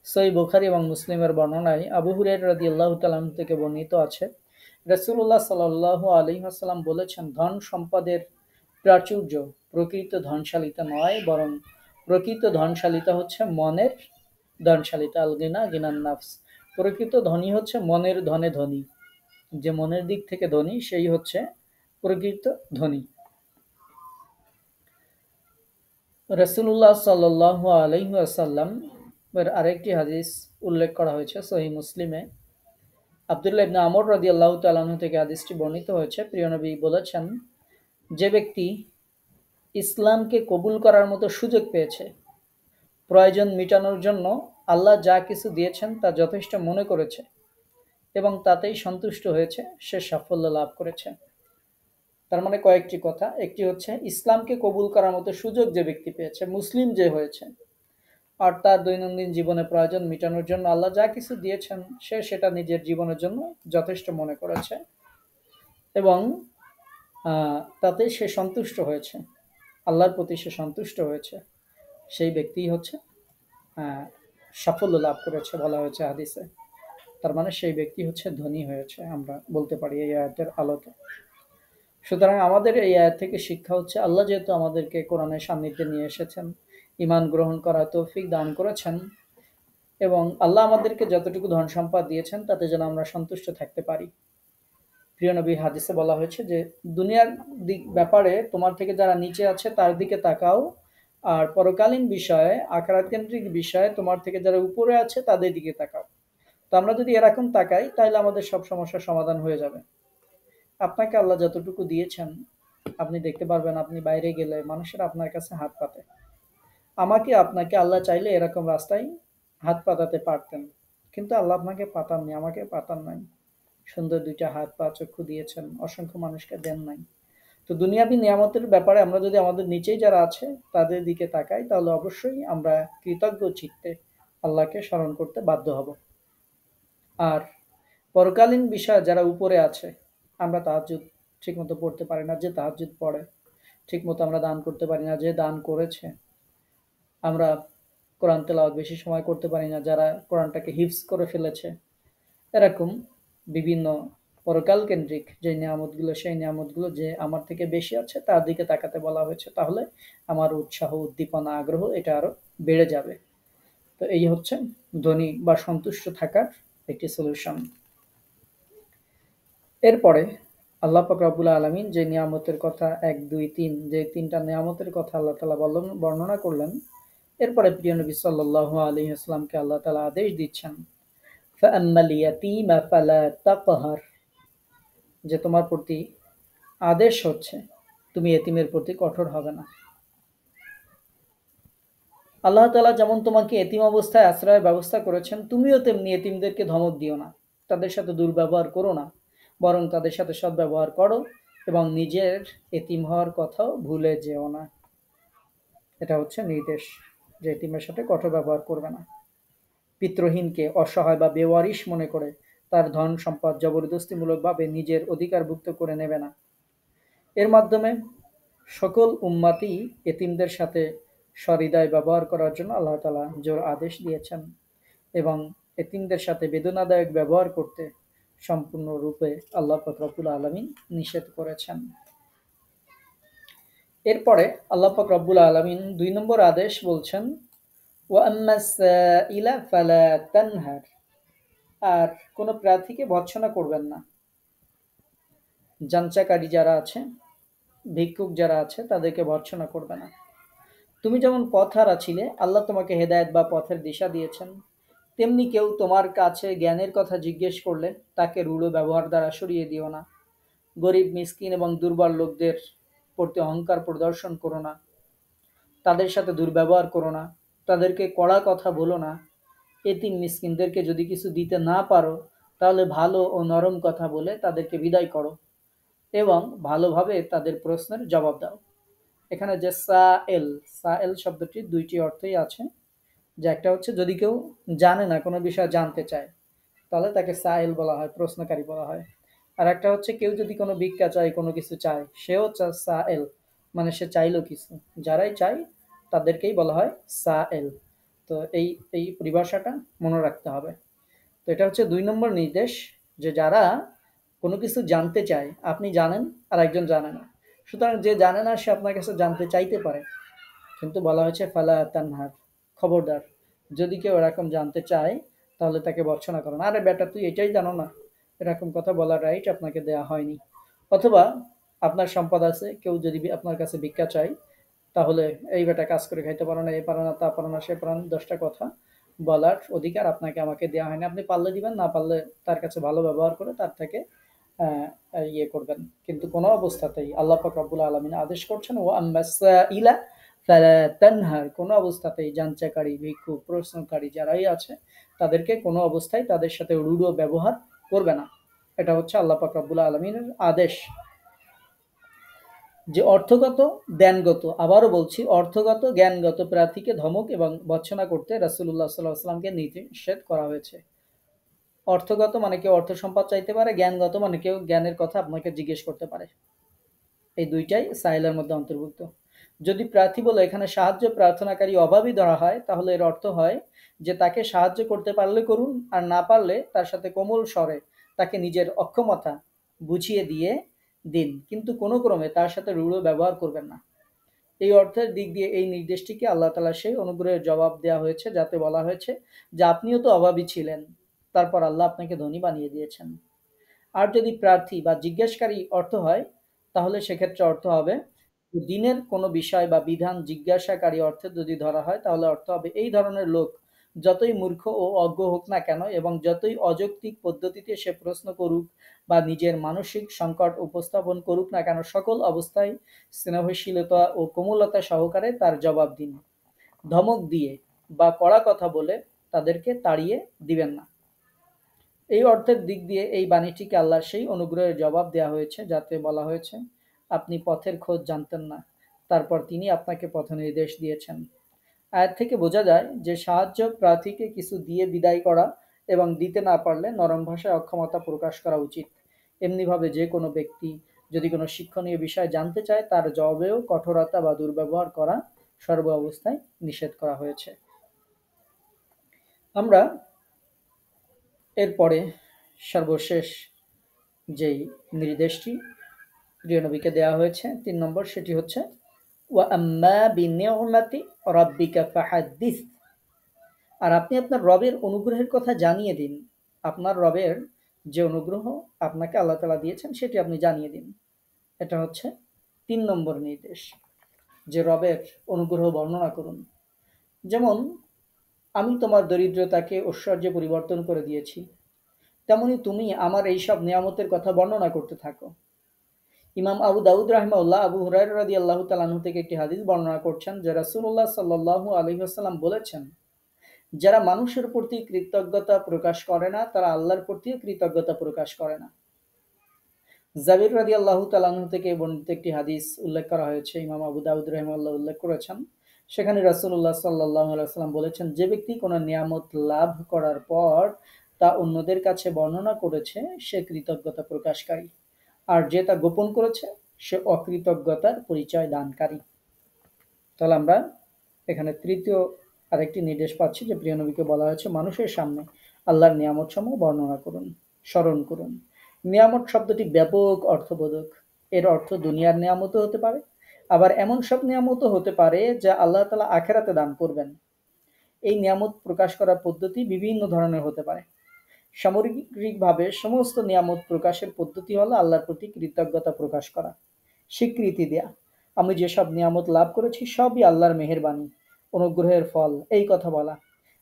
সহিহ বুখারী এবং মুসলিমের বর্ণনায় আবু হুরায়রা রাদিয়াল্লাহু তাআলা আনহু থেকে বর্ণিত আছে, রাসূলুল্লাহ সাল্লাল্লাহু আলাইহি ওয়াসাল্লাম বলেছেন, ধন সম্পদের প্রাচুর্য প্রকৃত ধনশালিতা নয়, বরং প্রকৃত ধনশালিতা হচ্ছে মনের ধনশালিতা। আল গিনা গিনান নাফস। প্রকৃত ধনী হচ্ছে মনের ধনে ধনী। যে মনের দিক থেকে ধনী সেই হচ্ছে প্রকৃত ধনী। রাসূলুল্লাহ সাল্লাল্লাহু আলাইহি ওয়াসাল্লাম এর আরেকটি হাদিস উল্লেখ করা হয়েছে সহিহ মুসলিমে। আব্দুল্লাহ ইবনে আমর রাদিয়াল্লাহু তাআলা আনহু থেকে হাদিসটি বর্ণিত হয়েছে। প্রিয় নবী বলেছেন, যে ব্যক্তি ইসলামকে কবুল করার মতো সুযোগ পেয়েছে, প্রয়োজন মেটানোর জন্য আল্লাহ যা কিছু দিয়েছেন তা যথেষ্ট মনে করেছে এবং তাতেই সন্তুষ্ট হয়েছে, সে সাফল্য লাভ করেছে। তার মানে কয়েকটি কথা। একটি হচ্ছে ইসলামকে কবুল করার মতো সুযোগ যে ব্যক্তি পেয়েছে, মুসলিম যে হয়েছে, আর তার দৈনন্দিন জীবনে প্রয়োজন মেটানোর জন্য আল্লাহ যা কিছু দিয়েছেন সে সেটা নিজের জীবনের জন্য যথেষ্ট মনে করেছে এবং তাতে সে সন্তুষ্ট হয়েছে, আল্লাহর প্রতি সে সন্তুষ্ট হয়েছে, সেই ব্যক্তি হচ্ছে সাফল্য লাভ করেছে বলা হয়েছে হাদিসে। তার মানে সেই ব্যক্তি হচ্ছে ধনী হয়েছে, আমরা বলতে পারি এই আয়াতের আলোতে। সুতরাং আমাদের এই আয়াত থেকে শিক্ষা হচ্ছে, আল্লাহ যেহেতু আমাদেরকে কোরআনের সান্নিধ্যে নিয়ে এসেছেন, ঈমান গ্রহণ করার তৌফিক দান করেছেন এবং আল্লাহ আমাদেরকে যতটুকু ধন সম্পদ দিয়েছেন তাতে যেন আমরা সন্তুষ্ট থাকতে পারি। প্রিয় নবীর হাদিসে বলা হয়েছে যে দুনিয়ার ব্যাপারে তোমার থেকে যারা নিচে আছে তার দিকে তাকাও, আর পরকালীন বিষয়ে আখিরাত কেন্দ্রিক বিষয়ে তোমার থেকে যারা উপরে আছে তাদের দিকে তাকাও। তো আমরা যদি এরকম তাকাই তাহলে আমাদের সব সমস্যার সমাধান হয়ে যাবে। আপনাকে আল্লাহ যতটুকু দিয়েছেন আপনি দেখতে পারবেন, আপনি বাইরে গেলে মানুষেরা আপনার কাছে হাত পাতে। আমাকে আপনাকে আল্লাহ চাইলে এরকম রাস্তায় হাত পাতাতে পারতেন, কিন্তু আল্লাহ আপনাকে পাতাননি, আমাকে পাতান নাই। সুন্দর দুইটা হাত পা চক্ষু দিয়েছেন, অসংখ্য মানুষকে দেন নাই। তো দুনিয়াবি নিয়ামতের ব্যাপারে আমরা যদি আমাদের নিচেই যারা আছে তাদের দিকে তাকাই তাহলে অবশ্যই আমরা কৃতজ্ঞ চিত্তে আল্লাহকে স্মরণ করতে বাধ্য হব। আর পরকালীন বিষয়ে যারা উপরে আছে, আমরা তাহাজ্জুদ ঠিকমতো পড়তে পারি না, যে তাহাজ্জুদ পড়ে ঠিকমতো আমরা দান করতে পারি না, যে দান করেছে, আমরা কোরআন তেলাওয়াত বেশি সময় করতে পারি না, যারা কোরআনটাকে হিফজ করে ফেলেছে, এরকম বিভিন্ন পরকাল কেন্দ্রিক যে নিয়ামতগুলো, সেই নিয়ামতগুলো যে আমার থেকে বেশি আছে তার দিকে তাকাতে বলা হয়েছে। তাহলে আমার উৎসাহ, উদ্দীপনা, আগ্রহ এটা আরো বেড়ে যাবে। তো এই হচ্ছে ধনী বা সন্তুষ্ট থাকার একটি সলিউশন। এরপরে আল্লাহ পাক রব্বুল আলামিন যে নিয়ামতের কথা 1, 2, 3 যে তিনটা নিয়ামতের কথা আল্লাহ তাআলা বর্ণনা করলেন, এরপরে প্রিয় নবী সাল্লাল্লাহু আলাইহি ওয়াসাল্লামকে আল্লাহ তাআলা আদেশ দিচ্ছেন, ফাআম্মাল ইয়াতীমা ফালা তাকহার, যে তোমার প্রতি আদেশ হচ্ছে তুমি এতিমের প্রতি কঠোর হবে না। আল্লাহ তাআলা যেমন তোমাকে এতিম অবস্থায় আশ্রয়ের ব্যবস্থা করেছেন, তুমিও তেমনি এতিমদেরকে ধমক দিও না, তাদের সাথে দুর্ব্যবহার করো না, বরং তাদের সাথে সদ্ব্যবহার করো এবং নিজের এতিম হওয়ার কথাও ভুলে যেও না। এটা হচ্ছে নির্দেশ যে এতিমের সাথে কঠোর ব্যবহার করবে না। পিতৃহীনকে অসহায় বা বেওয়ারিশ মনে করে তার ধন সম্পদ জবরদস্তিমূলকভাবে নিজের অধিকারভুক্ত করে নেবে না। এর মাধ্যমে সকল উম্মতই এতিমদের সাথে সহৃদয় ব্যবহার করার জন্য আল্লাহ তাআলা জোর আদেশ দিয়েছেন এবং এতিমদের সাথে বেদনাদায়ক ব্যবহার করতে সম্পূর্ণরূপে আল্লাহ পাক রব্বুল আলামিন নিষেধ করেছেন। এরপরে আল্লাহ পাক রব্বুল আলামিন 2 নম্বর আদেশ বলছেন, ওয়া আম্মাস সাইলা ফালা তানহার, আর কোন প্রার্থীকে ভর্ৎসনা করবেন না। যাঞ্চাকারী যারা আছে, ভিক্ষুক যারা আছে তাদেরকে ভর্ৎসনা করবে না। তুমি যেমন পথহারা ছিলে, আল্লাহ তোমাকে হেদায়েত বা পথের দিশা দিয়েছেন, তেমনি কেউ তোমার কাছে জ্ঞানের কথা জিজ্ঞেস করলে তাকে রূঢ় ব্যবহার দ্বারা সরিয়ে দিও না। গরিব, মিসকিন এবং দুর্বল লোকদের প্রতি অহংকার প্রদর্শন করো না, তাদের সাথে দুর্ব্যবহার করো না, তাদেরকে কড়া কথা বলো না। এতিম মিসকিনদেরকে যদি কিছু দিতে না পারো তাহলে ভালো ও নরম কথা বলে তাদেরকে বিদায় করো এবং ভালোভাবে তাদের প্রশ্নের জবাব দাও। এখানে যে সাএল শব্দটির 2টি অর্থই আছে, যে একটা হচ্ছে যদি কেউ জানে না, কোনো বিষয় জানতে চায়, তাহলে তাকে সাইল বলা হয়, প্রশ্নকারী বলা হয়। আর একটা হচ্ছে কেউ যদি কোনো ভিক্ষা চায়, কোনো কিছু চায়, সেও সাইল, মানে সে চাইলো কিছু। যারাই চায় তাদেরকেই বলা হয় সাইল। তো এই এই পরিভাষাটা মনে রাখতে হবে। তো এটা হচ্ছে 2 নম্বর নির্দেশ, যে যারা কোনো কিছু জানতে চায়, আপনি জানেন আর একজন জানে না, সুতরাং যে জানে না সে আপনার কাছে জানতে চাইতে পারে, কিন্তু বলা হয়েছে ফালা তানহার, খবরদার, যদি কেউ এরকম জানতে চায় তাহলে তাকে ভর্ৎসনা করো না। আরে বেটা, তুই এটাই জানো না, এরকম কথা বলার রাইট আপনাকে দেয়া হয়নি। অথবা আপনার সম্পদ আছে, কেউ যদি আপনার কাছে ভিক্ষা চায়, তাহলে এই বেটা কাজ করে খাইতে পারো না, এ পারো না, তা পারো না, সে পারো না, 10টা কথা বলার অধিকার আপনাকে আমাকে দেওয়া হয়নি। আপনি পারলে দিবেন, না পারলে তার কাছে ভালো ব্যবহার করে তার থেকে আহ, ইয়ে করবেন। কিন্তু কোনো অবস্থাতেই আল্লাহ পাক রব্বুল আলামিন আদেশ করছেন, ও আম্মাসাইলা ফালা তানহার, কোনো অবস্থাতেই যাঞ্চাকারী, ভিক্ষু, প্রশ্নকারী যারাই আছে তাদেরকে কোনো অবস্থায় তাদের সাথে রূঢ় ব্যবহার করবে না। এটা হচ্ছে আল্লাহ পাক রব্বুল আলামিনের আদেশ। যে অর্থগত, জ্ঞানগত, আবারও বলছি, অর্থগত, জ্ঞানগত প্রার্থীকে ধমক এবং ভর্ৎসনা করতে রাসূলুল্লাহ সাল্লাল্লাহু আলাইহি ওয়াসাল্লামকে নিষেধ করা হয়েছে। অর্থগত মানে কেউ অর্থ সম্পদ চাইতে পারে, জ্ঞানগত মানে কেউ জ্ঞানের কথা আপনাকে জিজ্ঞেস করতে পারে। এই দুইটাই সাইলের মধ্যে অন্তর্ভুক্ত। যদি প্রার্থী বলে এখানে সাহায্য প্রার্থনাকারী অভাবী ধরা হয়, তাহলে এর অর্থ হয় যে তাকে সাহায্য করতে পারলে করুন, আর না পারলে তার সাথে কোমল স্বরে তাকে নিজের অক্ষমতা বুঝিয়ে দিয়ে দিন, কিন্তু কোনো ক্রমে তার সাথে রূঢ় ব্যবহার করবেন না। এই অর্থের দিক দিয়ে এই নির্দেশটিকে আল্লাহ তাআলা সেই অনুগ্রহের জবাব দেওয়া হয়েছে, যাতে বলা হয়েছে যে আপনিও তো অভাবী ছিলেন, তারপর আল্লাহ আপনাকে ধনী বানিয়ে দিয়েছেন। আর যদি প্রার্থী বা জিজ্ঞাসকারী অর্থ হয়, তাহলে সেক্ষেত্রে অর্থ হবে দিনের কোনো বিষয় বা বিধান জিজ্ঞাসাকারী অর্থে যদি ধরা হয়, তাহলে অর্থ হবে এই ধরনের লোক যতই মূর্খ ও অজ্ঞ হোক না কেন, এবং যতই অযৌক্তিক পদ্ধতিতে সে প্রশ্ন করুক বা নিজের মানসিক সংকট উপস্থাপন করুক না কেন, সকল অবস্থায় স্নেহশীলতা ও কোমলতা সহকারে তার জবাব দিন। ধমক দিয়ে বা কড়া কথা বলে তাদেরকে তাড়িয়ে দিবেন না। এই অর্থের দিক দিয়ে এই বাণীটিকে আল্লাহর সেই অনুগ্রহের জবাব দেওয়া হয়েছে, যাতে বলা হয়েছে আপনি পথের খোঁজ জানতেন না, তারপর তিনি আপনাকে পথ নির্দেশ দিয়েছেন। আয়াত থেকে বোঝা যায় যে সাহায্য প্রার্থীকে কিছু দিয়ে বিদায় করা এবং দিতে না পারলে নরম ভাষায় অক্ষমতা প্রকাশ করা উচিত। এমনিভাবে যে কোনো ব্যক্তি যদি কোনো শিক্ষণীয় বিষয় জানতে চায়, তার জবাবেও কঠোরতা বা দুর্ব্যবহার করা সর্ব অবস্থায় নিষেধ করা হয়েছে। আমরা এরপরে সর্বশেষ যেই নির্দেশটি প্রিয় নবীকে দেওয়া হয়েছে, 3 নম্বর, সেটি হচ্ছে ওয়া আম্মা বিনিউমাতি রাব্বিকা ফাহাদ্দিস, আর আপনি আপনার রবের অনুগ্রহের কথা জানিয়ে দিন। আপনার রবের যে অনুগ্রহ আপনাকে আল্লাহ তাআলা দিয়েছেন সেটি আপনি জানিয়ে দিন। এটা হচ্ছে 3 নম্বর নির্দেশ, যে রবের অনুগ্রহ বর্ণনা করুন। যেমন আমি তোমার দরিদ্রতাকে ঐশ্বর্যে পরিবর্তন করে দিয়েছি, তেমনি তুমি আমার এইসব নিয়ামতের কথা বর্ণনা করতে থাকো। ইমাম আবু দাউদ রাহিমাহুল্লাহ আবু হুরায়রা রাদিয়াল্লাহু তাআলা আনহু থেকে একটি হাদিস বর্ণনা করছেন, যে রাসূলুল্লাহ সাল্লাল্লাহু আলাইহি ওয়াসাল্লাম বলেছেন, যারা মানুষের প্রতি কৃতজ্ঞতা প্রকাশ করে না, তারা আল্লাহর প্রতিও কৃতজ্ঞতা প্রকাশ করে না। জাবির রাদিয়াল্লাহু তাআলা আনহু থেকে বর্ণিত একটি হাদিস উল্লেখ করা হয়েছে, ইমাম আবু দাউদ রাহিমাহুল্লাহ উল্লেখ করেছেন। সেখানে রাসূলুল্লাহ সাল্লাল্লাহু আলাইহি ওয়াসাল্লাম বলেছেন, যে ব্যক্তি কোনো নিয়ামত লাভ করার পর তা অন্যদের কাছে বর্ণনা করেছে, সে কৃতজ্ঞতা প্রকাশকারী, আর যে তা গোপন করেছে সে অকৃতজ্ঞতার পরিচয় দানকারী। তাহলে আমরা এখানে তৃতীয় আরেকটি নির্দেশ পাচ্ছি, যে প্রিয় নবীকে বলা হয়েছে মানুষের সামনে আল্লাহর নিয়ামত সমূহ বর্ণনা করুন, স্মরণ করুন। নিয়ামত শব্দটি ব্যাপক অর্থবোধক। এর অর্থ দুনিয়ার নিয়ামতও হতে পারে, আবার এমন সব নিয়ামতও হতে পারে যা আল্লাহ তাআলা আখেরাতে দান করবেন। এই নিয়ামত প্রকাশ করার পদ্ধতি বিভিন্ন ধরনের হতে পারে। সামগ্রিকভাবে সমস্ত নিয়ামত প্রকাশের পদ্ধতি হলো আল্লাহর প্রতি কৃতজ্ঞতা প্রকাশ করা, স্বীকৃতি দেয়া। আমি যেসব নিয়ামত লাভ করেছি সবই আল্লাহর মেহেরবানি, অনুগ্রহের ফল, এই কথা বলা।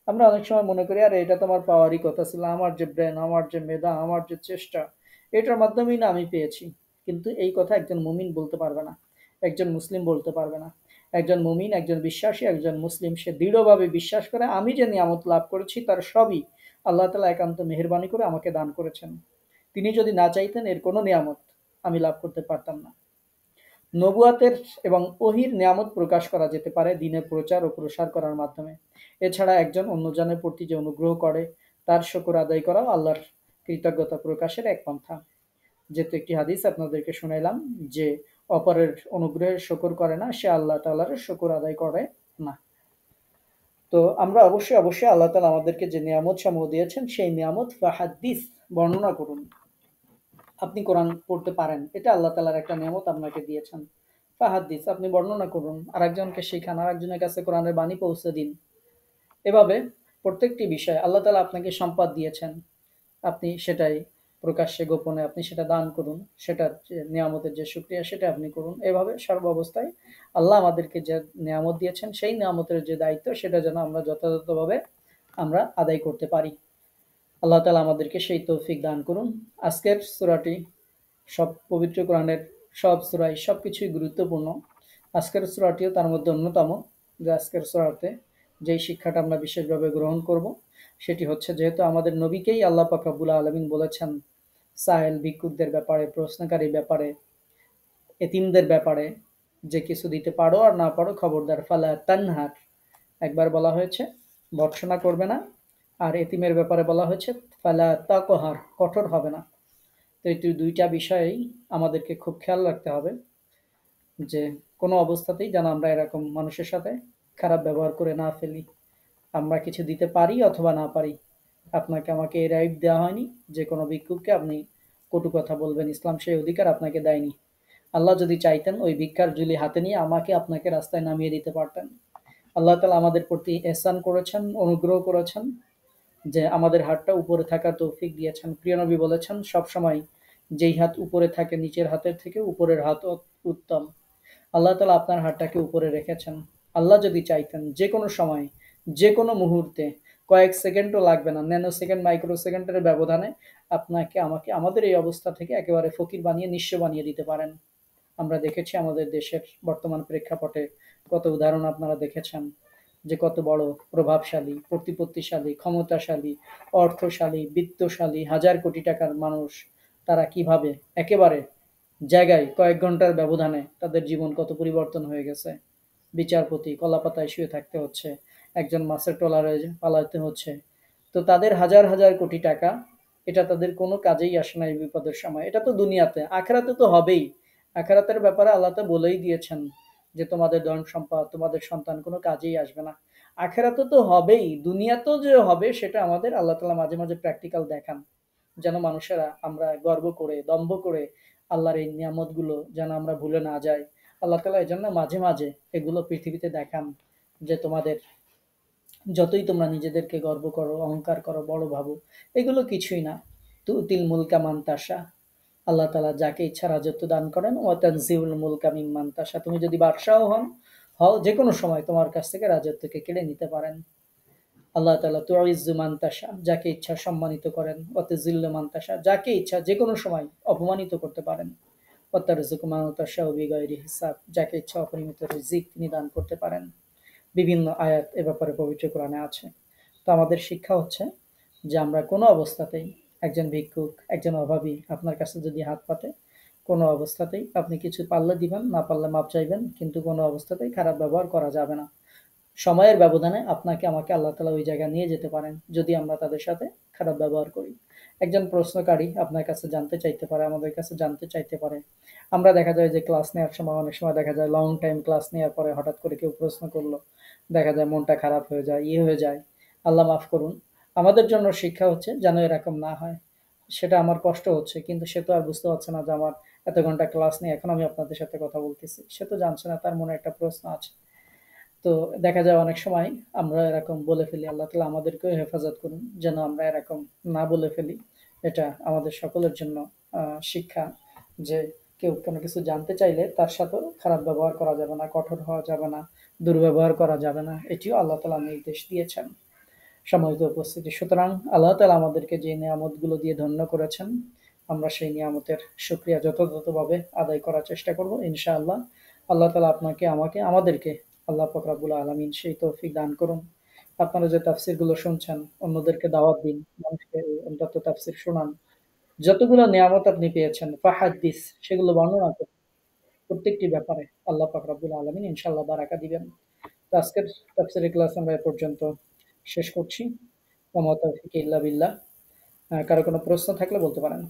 আমরা অনেক সময় মনে করি, আরে এটা তো আমার পাওয়ারই কথা ছিল, আমার যে ব্রেন, আমার যে মেধা, আমার যে চেষ্টা, এটার মাধ্যমেই না আমি পেয়েছি। কিন্তু এই কথা একজন মুমিন বলতে পারবে না, একজন মুসলিম বলতে পারবে না। একজন মুমিন, একজন বিশ্বাসী, একজন মুসলিম, সে দৃঢ়ভাবে বিশ্বাস করে আমি যে নিয়ামত লাভ করেছি তার সবই আল্লাহ তাআলা একান্ত মেহেরবানি করে আমাকে দান করেছেন। তিনি যদি না চাইতেন এর কোনো নিয়ামত আমি লাভ করতে পারতাম না। নবুয়াতের এবং ওহির নিয়ামত প্রকাশ করা যেতে পারে দ্বীনের প্রচার ও প্রসার করার মাধ্যমে। এছাড়া একজন অন্যজনের প্রতি যে অনুগ্রহ করে তার শুকর আদায় করাও আল্লাহর কৃতজ্ঞতা প্রকাশের এক পন্থা। যেহেতু একটি হাদিস আপনাদেরকে শুনাইলাম যে অপরের অনুগ্রহের শুকর করে না, সে আল্লাহ তাআলার শুকর আদায় করে না। তো আমরা অবশ্যই আল্লাহ তাআলা আমাদেরকে যে নিয়ামত সমূহ দিয়েছেন সেই নিয়ামত ফাহাদ্দিস, বর্ণনা করুন। আপনি কোরআন পড়তে পারেন, এটা আল্লাহ তাআলার একটা নিয়ামত আপনাকে দিয়েছেন। ফাহাদ্দিস, আপনি বর্ণনা করুন, আরেকজনকে শেখান, আরেকজনের কাছে কোরআনের বাণী পৌঁছে দিন। এভাবে প্রত্যেকটি বিষয়ে আল্লাহ তাআলা আপনাকে সম্পদ দিয়েছেন, আপনি সেটাই প্রকাশ্যে গোপনে আপনি সেটা দান করুন, সেটার যে নিয়ামতের যে শুকরিয়া সেটা আপনি করুন। এভাবে সর্ব অবস্থায় আল্লাহ আমাদেরকে যে নিয়ামত দিয়েছেন সেই নিয়ামতের যে দায়িত্ব সেটা যেন আমরা যথাযথভাবে আমরা আদায় করতে পারি। আল্লাহ তাআলা আমাদেরকে সেই তৌফিক দান করুন। আজকের সূরাটি সব পবিত্র কোরআনের সব সূরায় সবকিছুই গুরুত্বপূর্ণ। আজকের সূরাটিও তার মধ্যে অন্যতম। যে আজকের সূরাতে যেই শিক্ষাটা আমরা বিশেষভাবে গ্রহণ করব সেটি হচ্ছে, যেহেতু আমাদের নবীকেই আল্লাহ পাক রব্বুল আলামিন বলেছেন সায়েল ভিক্ষুকদের ব্যাপারে, প্রশ্নকারীর ব্যাপারে, এতিমদের ব্যাপারে, যে কিছু দিতে পারো আর না পারো খবরদার ফালা তানহার। একবার বলা হয়েছে ভর্ৎসনা করবে না, আর এতিমের ব্যাপারে বলা হয়েছে ফালা তাকহার, কঠোর হবে না। তো এই দুইটা বিষয়েই আমাদেরকে খুব খেয়াল রাখতে হবে যে কোনো অবস্থাতেই যেন আমরা এরকম মানুষের সাথে খারাপ ব্যবহার করে না ফেলি। আমরা কিছু দিতে পারি অথবা না পারি, আপনাকে আমাকে এই রাইট দেওয়া হয়নি যে কোনো ভিক্ষুককে আপনি কটু কথা বলবেন, ইসলাম সেই অধিকার আপনাকে দেয়নি। আল্লাহ যদি চাইতেন ওই ভিক্ষার ঝুলি হাতে নিয়ে আমাকে আপনাকে রাস্তায় নামিয়ে দিতে পারতেন। আল্লাহ তাআলা আমাদের প্রতি এহসান করেছেন, অনুগ্রহ করেছেন, যে আমাদের হাতটা উপরে থাকার তৌফিক দিয়েছেন। প্রিয় নবী বলেছেন সবসময় যেই হাত উপরে থাকে নিচের হাতের থেকে উপরের হাত উত্তম। আল্লাহ তাআলা আপনার হাতটাকে উপরে রেখেছেন। আল্লাহ যদি চাইতেন যে কোনো সময়, যে কোনো মুহূর্তে, কয়েক সেকেন্ডও লাগবে না, ন্যানো সেকেন্ড মাইক্রো সেকেন্ডের ব্যবধানে আপনাকে আমাকে আমাদের এই অবস্থা থেকে একেবারে ফকির বানিয়ে নিঃস্ব বানিয়ে দিতে পারেন। আমরা দেখেছি আমাদের দেশের বর্তমান প্রেক্ষাপটে কত উদাহরণ আপনারা দেখেছেন যে কত বড় প্রভাবশালী, প্রতিপত্তিশালী, ক্ষমতাশালী, অর্থশালী, বিত্তশালী, হাজার কোটি টাকার মানুষ তারা কিভাবে একেবারে জায়গায় কয়েক ঘন্টার ব্যবধানে তাদের জীবন কত পরিবর্তন হয়ে গেছে। বিচারপতি কলাপাতায় শুয়ে থাকতে হচ্ছে, একজন মাছের ট্রলারে পালাতে হচ্ছে। তো তাদের হাজার হাজার কোটি টাকা, এটা তাদের কোনো কাজেই আসে না এই বিপদের সময়। এটা তো দুনিয়াতে, আখেরাতে তো হবেই। আখেরাতের ব্যাপারে আল্লাহ তো বলেই দিয়েছেন যে তোমাদের ধন সম্পদ, তোমাদের সন্তান কোনো কাজেই আসবে না। আখেরাতে তো হবেই, দুনিয়াতেও যে হবে সেটা আমাদের আল্লাহ তাআলা মাঝে মাঝে প্র্যাকটিক্যাল দেখান, যেন মানুষেরা আমরা গর্ব করে দম্ভ করে আল্লাহর এই নিয়ামতগুলো যেন আমরা ভুলে না যাই। আল্লাহ তাআলা এজন্য মাঝে মাঝে এগুলো পৃথিবীতে দেখান যে তোমাদের যতই তোমরা নিজেদেরকে গর্ব করো, অহংকার করো, বড় ভাবো, এগুলো কিছুই না। তুতিল মুলকা মান তাশা, আল্লাহ তাআলা যাকে ইচ্ছা রাজত্ব দান করেন। ওয়া তানজিউল মুলকা মিম্মান তাশা, তুমি যদি বাদশাহ হও যে কোনো সময় তোমার কাছ থেকে রাজত্বকে কেড়ে নিতে পারেন। আল্লাহ তাআলা তুইজ্জু মান তাশা, যাকে ইচ্ছা সম্মানিত করেন। ওয়া তুযিল্লু মান তাশা, যাকে ইচ্ছা যে কোনো সময় অপমানিত করতে পারেন। ওয়া তারযুকু মান তাশাউ বিগাইরি হিসাব, যাকে ইচ্ছা অপরিমিত রিজিক তিনি দান করতে পারেন। বিভিন্ন আয়াত এ ব্যাপারে পবিত্র কোরআনে আছে। তো আমাদের শিক্ষা হচ্ছে যে আমরা কোনো অবস্থাতেই, একজন ভিক্ষুক, একজন অভাবী আপনার কাছে যদি হাত পাতে, কোনো অবস্থাতেই আপনি কিছু পারলে দিবেন, না পারলে মাপ চাইবেন, কিন্তু কোনো অবস্থাতেই খারাপ ব্যবহার করা যাবে না। সময়ের ব্যবধানে আপনাকে আমাকে আল্লাহ তাআলা ওই জায়গায় নিয়ে যেতে পারেন যদি আমরা তাদের সাথে খারাপ ব্যবহার করি। একজন প্রশ্নকারী আপনার কাছে জানতে চাইতে পারে, আমাদের কাছে জানতে চাইতে পারে। আমরা দেখা যায় যে ক্লাস নেওয়ার সময় অনেক সময় দেখা যায় লং টাইম ক্লাস নেওয়ার পরে হঠাৎ করে কেউ প্রশ্ন করলো, দেখা যায় মনটা খারাপ হয়ে যায়, হয়ে যায়। আল্লাহ মাফ করুন। আমাদের জন্য শিক্ষা হচ্ছে যেন এরকম না হয়। সেটা আমার কষ্ট হচ্ছে, কিন্তু সে তো আর বুঝতে পারছে না যে আমার এত ঘন্টা ক্লাস নেই, এখন আমি আপনাদের সাথে কথা বলতেছি। সে তো জানছে না, তার মনে একটা প্রশ্ন আছে। তো দেখা যায় অনেক সময় আমরা এরকম বলে ফেলি। আল্লাহ তাআলা আমাদেরকেও হেফাজত করুন যেন আমরা এরকম না বলে ফেলি। এটা আমাদের সকলের জন্য শিক্ষা যে কেউ কোনো কিছু জানতে চাইলে তার সাথেও খারাপ ব্যবহার করা যাবে না, কঠোর হওয়া যাবে না, দুর্ব্যবহার করা যাবে না। এটিও আল্লাহ তাআলা নির্দেশ দিয়েছেন। সম্মানিত উপস্থিতি, সুতরাং আল্লাহ তাআলা আমাদেরকে যে নিয়ামতগুলো দিয়ে ধন্য করেছেন, আমরা সেই নিয়ামতের শুকরিয়া যথাযথভাবে আদায় করার চেষ্টা করব ইনশাআল্লাহ। আল্লাহ তাআলা আপনাকে, আমাকে, আমাদেরকে আল্লাহ পাক রব্বুল আলামিন সেই তৌফিক দান করুন। আপনারা যে তাফসীরগুলো শুনছেন, অন্যদেরকে দাওয়াত দিন, মানুষকে অন্তত তাফসীর শোনান। যতগুলো নিয়ামত আপনি পেয়েছেন ফাহাদ্দিস, সেগুলো বর্ণনা করুন। প্রত্যেকটি ব্যাপারে আল্লাহ পাক রব্বুল আলামিন ইনশাআল্লাহ বারাকা দিবেন। তো আজকের তাফসীরের ক্লাস আমরা এ পর্যন্ত শেষ করছি। ওয়া মা তাওফিক ইল্লা বিল্লাহ। কারো কোনো প্রশ্ন থাকলে বলতে পারেন।